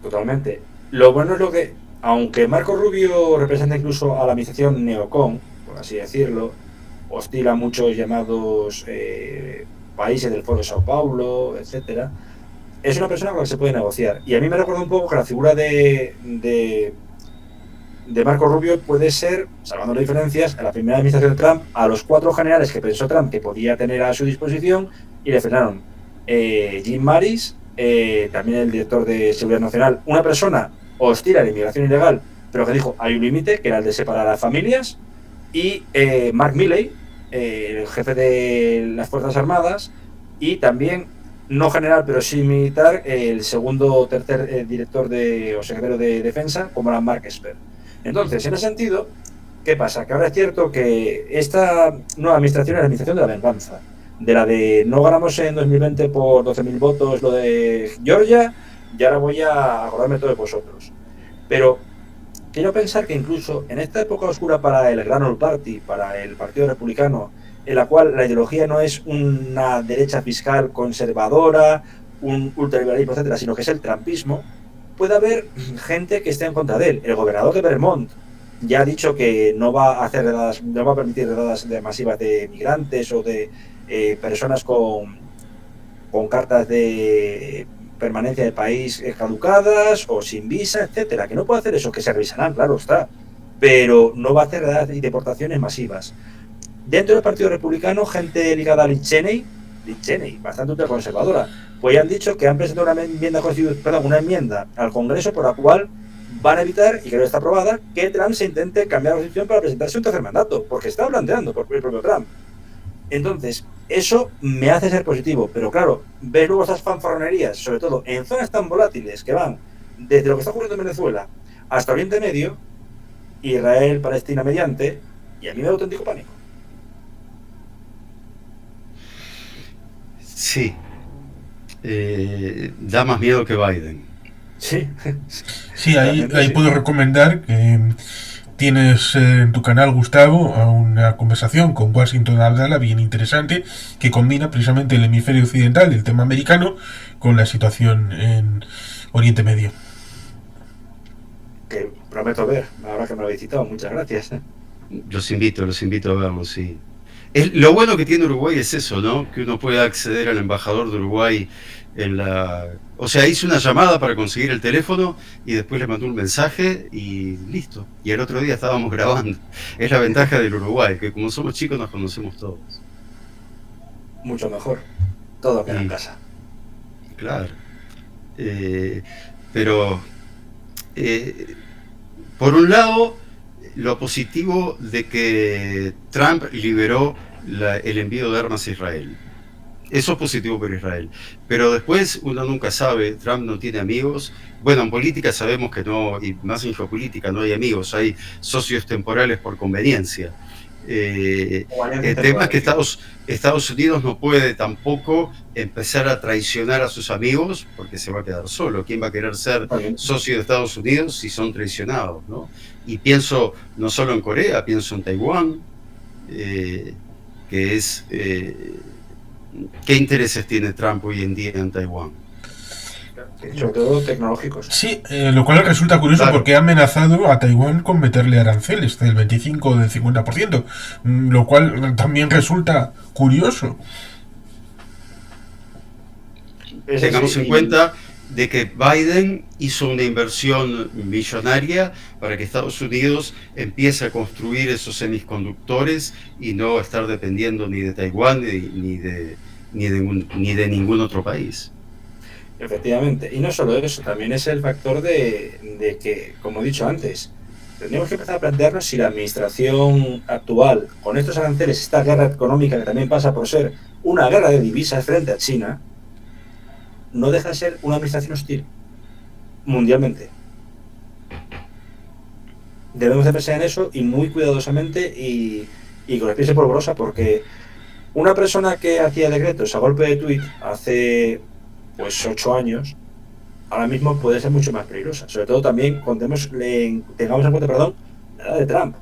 totalmente. Lo bueno es lo que, aunque Marco Rubio representa incluso a la administración neocon, por así decirlo, hostil a muchos llamados países del Foro de Sao Paulo, etcétera, es una persona con la que se puede negociar. Y a mí me recuerda un poco que la figura de Marco Rubio puede ser, salvando las diferencias, en la primera administración de Trump, a los 4 generales que pensó Trump que podía tener a su disposición y le frenaron. Jim Mattis, también el director de Seguridad Nacional, una persona hostil a la inmigración ilegal, pero que dijo hay un límite, que era el de separar a las familias, y Mark Milley, el jefe de las Fuerzas Armadas, y también, no general, pero sí militar, el segundo o tercer director o secretario de Defensa, como era Mark Esper. Entonces, en ese sentido, ¿qué pasa? Que ahora es cierto que esta nueva administración es la administración de la venganza. De la de no ganamos en 2020 por 12.000 votos lo de Georgia, y ahora voy a acordarme todo de vosotros. Pero quiero pensar que incluso en esta época oscura para el Grand Old Party, para el Partido Republicano, en la cual la ideología no es una derecha fiscal conservadora, un ultraliberalismo, etcétera, sino que es el trumpismo, puede haber gente que esté en contra de él. El gobernador de Vermont ya ha dicho que no va a hacer redadas, no va a permitir redadas masivas de migrantes o de personas con cartas de permanencia del país caducadas o sin visa, etcétera, que no puede hacer eso, que se revisarán, claro está, pero no va a hacer redadas y deportaciones masivas. Dentro del Partido Republicano, gente ligada a Liz Cheney, bastante ultraconservadora, pues ya han dicho que han presentado una enmienda al Congreso por la cual van a evitar, y creo que está aprobada, que Trump se intente cambiar la constitución para presentarse un tercer mandato, porque está planteando por el propio Trump. Entonces, eso me hace ser positivo, pero claro, ver luego esas fanfarronerías, sobre todo en zonas tan volátiles que van desde lo que está ocurriendo en Venezuela hasta Oriente Medio, Israel, Palestina mediante, y a mí me da auténtico pánico. Sí, da más miedo que Biden. Sí, Sí, ahí sí. puedo recomendar que tienes en tu canal, Gustavo, una conversación con Washington Abdallah bien interesante que combina precisamente el hemisferio occidental, el tema americano, con la situación en Oriente Medio. Que prometo ver, ahora que me lo habéis citado, muchas gracias. Los invito a verlos, sí. Lo bueno que tiene Uruguay es eso, ¿no? Que uno puede acceder al embajador de Uruguay O sea, hice una llamada para conseguir el teléfono y después le mandó un mensaje y listo. Y el otro día estábamos grabando. Es la ventaja del Uruguay, que como somos chicos nos conocemos todos. Mucho mejor. Todo queda en casa. Claro. Pero, por un lado, lo positivo de que Trump liberó el envío de armas a Israel. Eso es positivo para Israel. Pero después uno nunca sabe, Trump no tiene amigos. Bueno, en política sabemos que no, y más en geopolítica no hay amigos, hay socios temporales por conveniencia. El tema es que Estados Unidos no puede tampoco empezar a traicionar a sus amigos porque se va a quedar solo. ¿Quién va a querer ser socio de Estados Unidos si son traicionados, ¿no? Y pienso no solo en Corea, pienso en Taiwán, que es... ¿qué intereses tiene Trump hoy en día en Taiwán? Sobre todo tecnológicos. Sí, lo cual resulta curioso, claro, porque ha amenazado a Taiwán con meterle aranceles del 25 o del 50%, lo cual también resulta curioso. Tengamos en cuenta de que Biden hizo una inversión millonaria para que Estados Unidos empiece a construir esos semiconductores y no estar dependiendo ni de Taiwán ni de ningún otro país. Efectivamente, y no solo eso, también es el factor de que, como he dicho antes, tendríamos que empezar a plantearnos si la administración actual, con estos aranceles, esta guerra económica que también pasa por ser una guerra de divisas frente a China, no deja de ser una administración hostil mundialmente. Debemos de pensar en eso y muy cuidadosamente y con la piel polvorosa, porque una persona que hacía decretos a golpe de tuit hace 8 años, ahora mismo puede ser mucho más peligrosa. Sobre todo también tengamos en cuenta, la edad de Trump.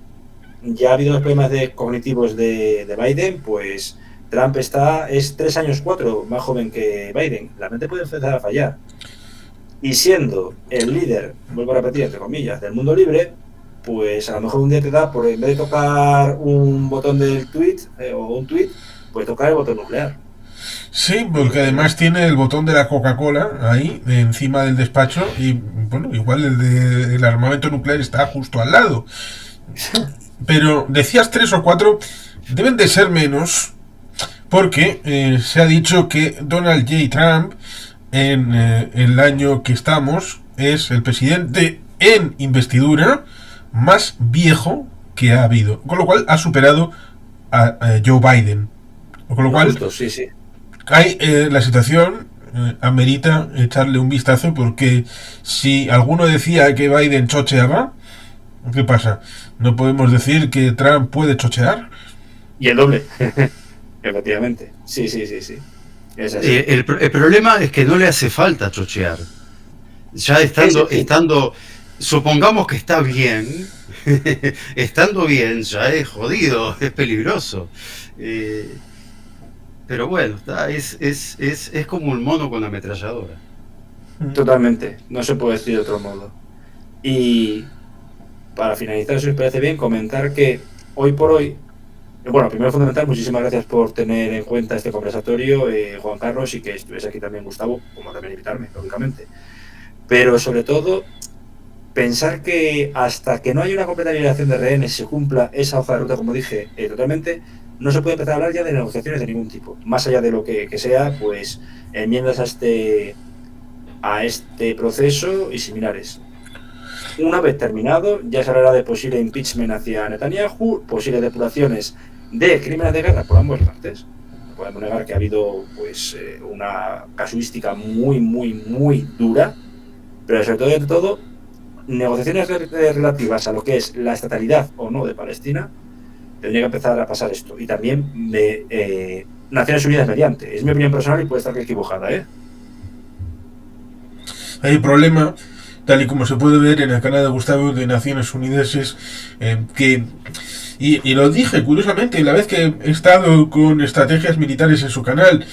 Ya ha habido los problemas cognitivos de Biden, pues Trump es 3 años 4 más joven que Biden. La mente puede empezar a fallar. Y siendo el líder, vuelvo a repetir, entre comillas, del mundo libre, pues a lo mejor un día te da, por en vez de tocar un botón del tweet o un tweet, pues tocar el botón nuclear. Sí, porque además tiene el botón de la Coca-Cola ahí, encima del despacho, y bueno, igual el armamento nuclear está justo al lado. Pero decías 3 o 4, deben de ser menos, porque se ha dicho que Donald J. Trump, en el año que estamos, es el presidente en investidura más viejo que ha habido, con lo cual ha superado a Joe Biden. Con lo cual, justo, sí. La situación amerita echarle un vistazo, porque si alguno decía que Biden chocheaba, ¿qué pasa? ¿No podemos decir que Trump puede chochear? Y el doble. Efectivamente. Sí. Es así. El problema es que no le hace falta chochear. Ya estando, supongamos que está bien, estando bien ya es jodido, es peligroso. Pero bueno, es como un mono con ametralladora. Totalmente, no se puede decir de otro modo. Y para finalizar, si os parece bien, comentar que hoy por hoy, bueno, primero fundamental, muchísimas gracias por tener en cuenta este conversatorio, Juan Carlos, y que estuviese aquí también Gustavo, como también invitarme, lógicamente. Pero sobre todo, pensar que hasta que no haya una completa liberación de rehenes, se cumpla esa hoja de ruta, como dije, totalmente, no se puede empezar a hablar ya de negociaciones de ningún tipo, más allá de lo que sea, pues enmiendas a este proceso y similares. Una vez terminado, ya se hablará de posible impeachment hacia Netanyahu, posibles depuraciones de crímenes de guerra por ambas partes. No podemos negar que ha habido pues una casuística muy dura, pero sobre todo negociaciones relativas a lo que es la estatalidad o no de Palestina. Tendría que empezar a pasar esto. Y también de Naciones Unidas mediante. Es mi opinión personal y puede estar equivocada, Hay un problema, tal y como se puede ver en el canal de Gustavo de Naciones Unidas, es que... Y lo dije curiosamente la vez que he estado con estrategias militares en su canal,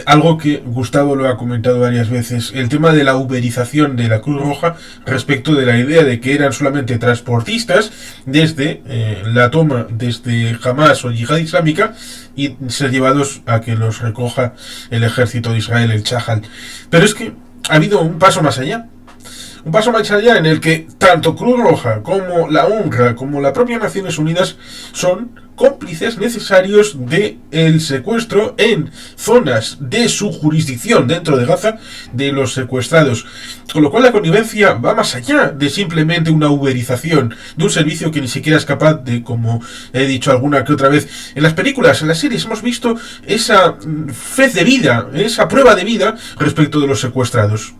algo que Gustavo lo ha comentado varias veces, el tema de la uberización de la Cruz Roja respecto de la idea de que eran solamente transportistas desde la toma desde Hamas o Yihad Islámica y ser llevados a que los recoja el ejército de Israel, el Chahal. Pero es que ha habido un paso más allá. Un paso más allá en el que tanto Cruz Roja como la UNRWA como la propia Naciones Unidas son cómplices necesarios del secuestro en zonas de su jurisdicción dentro de Gaza de los secuestrados. Con lo cual la connivencia va más allá de simplemente una uberización de un servicio que ni siquiera es capaz de, como he dicho alguna que otra vez, en las películas, en las series hemos visto esa fe de vida, esa prueba de vida respecto de los secuestrados.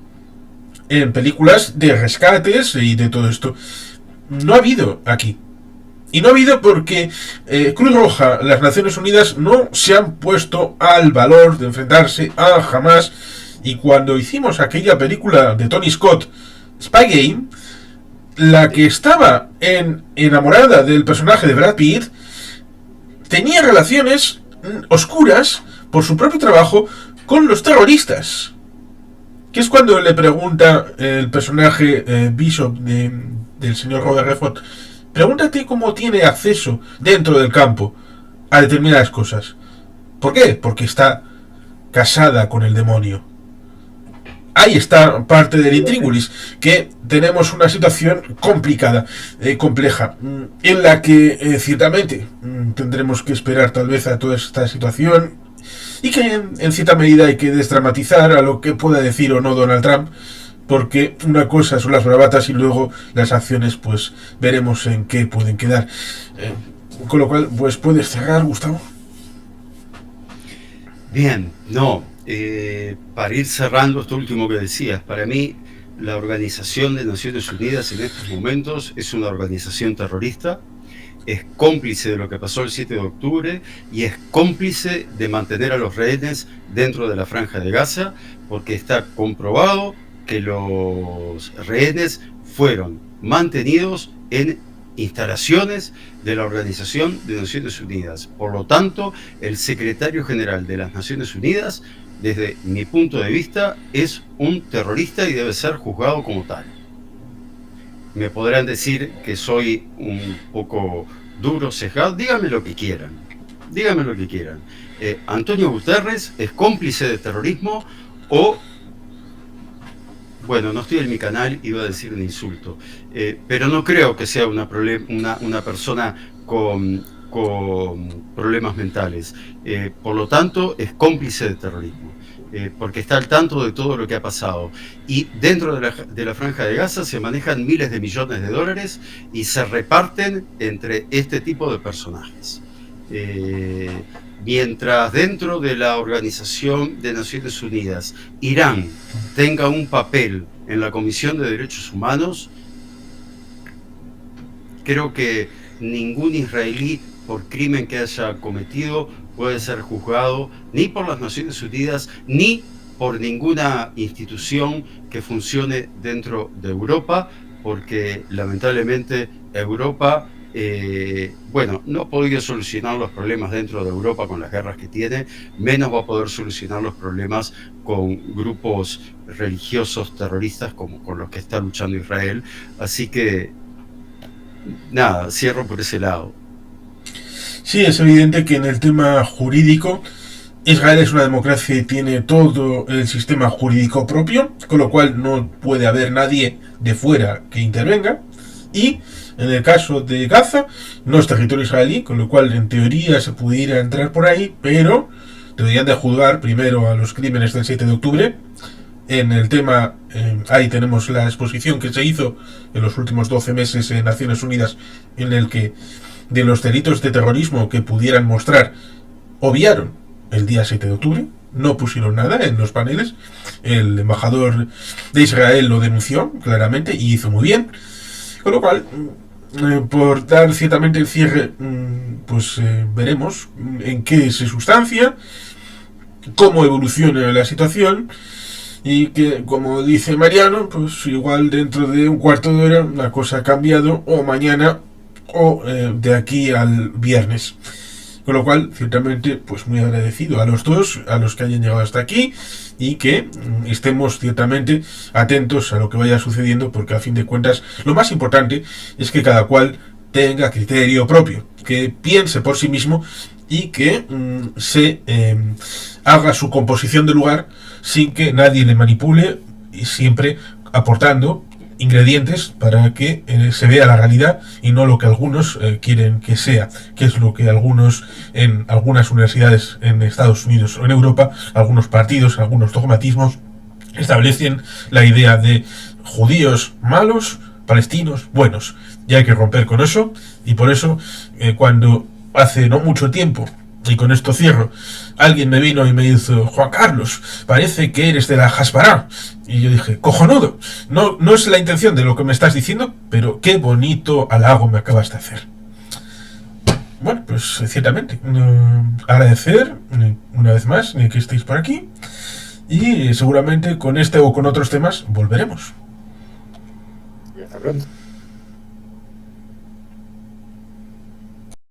En películas de rescates y de todo esto. No ha habido aquí. Y no ha habido porque Cruz Roja, las Naciones Unidas, no se han puesto al valor de enfrentarse a Hamas. Y cuando hicimos aquella película de Tony Scott, Spy Game, la que estaba enamorada del personaje de Brad Pitt tenía relaciones oscuras por su propio trabajo con los terroristas. Que es cuando le pregunta el personaje Bishop del señor Robert Redford, pregúntate cómo tiene acceso dentro del campo a determinadas cosas. ¿Por qué? Porque está casada con el demonio. Ahí está parte del intríngulis, que tenemos una situación complicada, compleja, en la que ciertamente tendremos que esperar tal vez a toda esta situación y que en cierta medida hay que desdramatizar a lo que pueda decir o no Donald Trump, porque una cosa son las bravatas y luego las acciones pues veremos en qué pueden quedar. Con lo cual, pues puedes cerrar, Gustavo. Bien, para ir cerrando esto último que decías, para mí la Organización de Naciones Unidas en estos momentos es una organización terrorista, es cómplice de lo que pasó el 7 de octubre y es cómplice de mantener a los rehenes dentro de la Franja de Gaza, porque está comprobado que los rehenes fueron mantenidos en instalaciones de la Organización de Naciones Unidas. Por lo tanto, el secretario general de las Naciones Unidas, desde mi punto de vista, es un terrorista y debe ser juzgado como tal. Me podrán decir que soy un poco duro, sesgado, díganme lo que quieran. Antonio Guterres es cómplice de terrorismo o... Bueno, no estoy en mi canal, iba a decir un insulto, pero no creo que sea una persona con problemas mentales. Por lo tanto, es cómplice de terrorismo, porque está al tanto de todo lo que ha pasado. Y dentro de la Franja de Gaza se manejan miles de millones de dólares y se reparten entre este tipo de personajes. Mientras dentro de la Organización de Naciones Unidas Irán tenga un papel en la Comisión de Derechos Humanos, creo que ningún israelí por crimen que haya cometido puede ser juzgado ni por las Naciones Unidas ni por ninguna institución que funcione dentro de Europa, porque lamentablemente Europa no ha podido solucionar los problemas dentro de Europa con las guerras que tiene, menos va a poder solucionar los problemas con grupos religiosos terroristas como con los que está luchando Israel. Así que, nada, cierro por ese lado. Sí, es evidente que en el tema jurídico Israel es una democracia y tiene todo el sistema jurídico propio, con lo cual no puede haber nadie de fuera que intervenga. Y en el caso de Gaza no es territorio israelí, con lo cual en teoría se pudiera entrar por ahí, pero deberían de juzgar primero a los crímenes del 7 de octubre. En el tema, ahí tenemos la exposición que se hizo en los últimos 12 meses en Naciones Unidas, en el que de los delitos de terrorismo que pudieran mostrar, obviaron el día 7 de octubre, no pusieron nada en los paneles. El embajador de Israel lo denunció claramente y hizo muy bien. Con lo cual, por dar ciertamente el cierre, pues veremos en qué se sustancia, cómo evoluciona la situación y que, como dice Mariano, pues igual dentro de un cuarto de hora la cosa ha cambiado, o mañana o de aquí al viernes. Con lo cual, ciertamente, pues muy agradecido a los dos, a los que hayan llegado hasta aquí, y que estemos ciertamente atentos a lo que vaya sucediendo, porque a fin de cuentas lo más importante es que cada cual tenga criterio propio, que piense por sí mismo y que se haga su composición de lugar sin que nadie le manipule, y siempre aportando ingredientes para que se vea la realidad y no lo que algunos quieren que sea, que es lo que algunos en algunas universidades en Estados Unidos o en Europa, algunos partidos, algunos dogmatismos establecen la idea de judíos malos, palestinos buenos, y hay que romper con eso. Y por eso cuando hace no mucho tiempo, y con esto cierro, alguien me vino y me dijo: Juan Carlos, parece que eres de la Hasbará. Y yo dije: cojonudo, no es la intención de lo que me estás diciendo, pero qué bonito halago me acabas de hacer. Bueno, pues ciertamente, agradecer una vez más que estéis por aquí y seguramente con este o con otros temas volveremos. Y hasta pronto.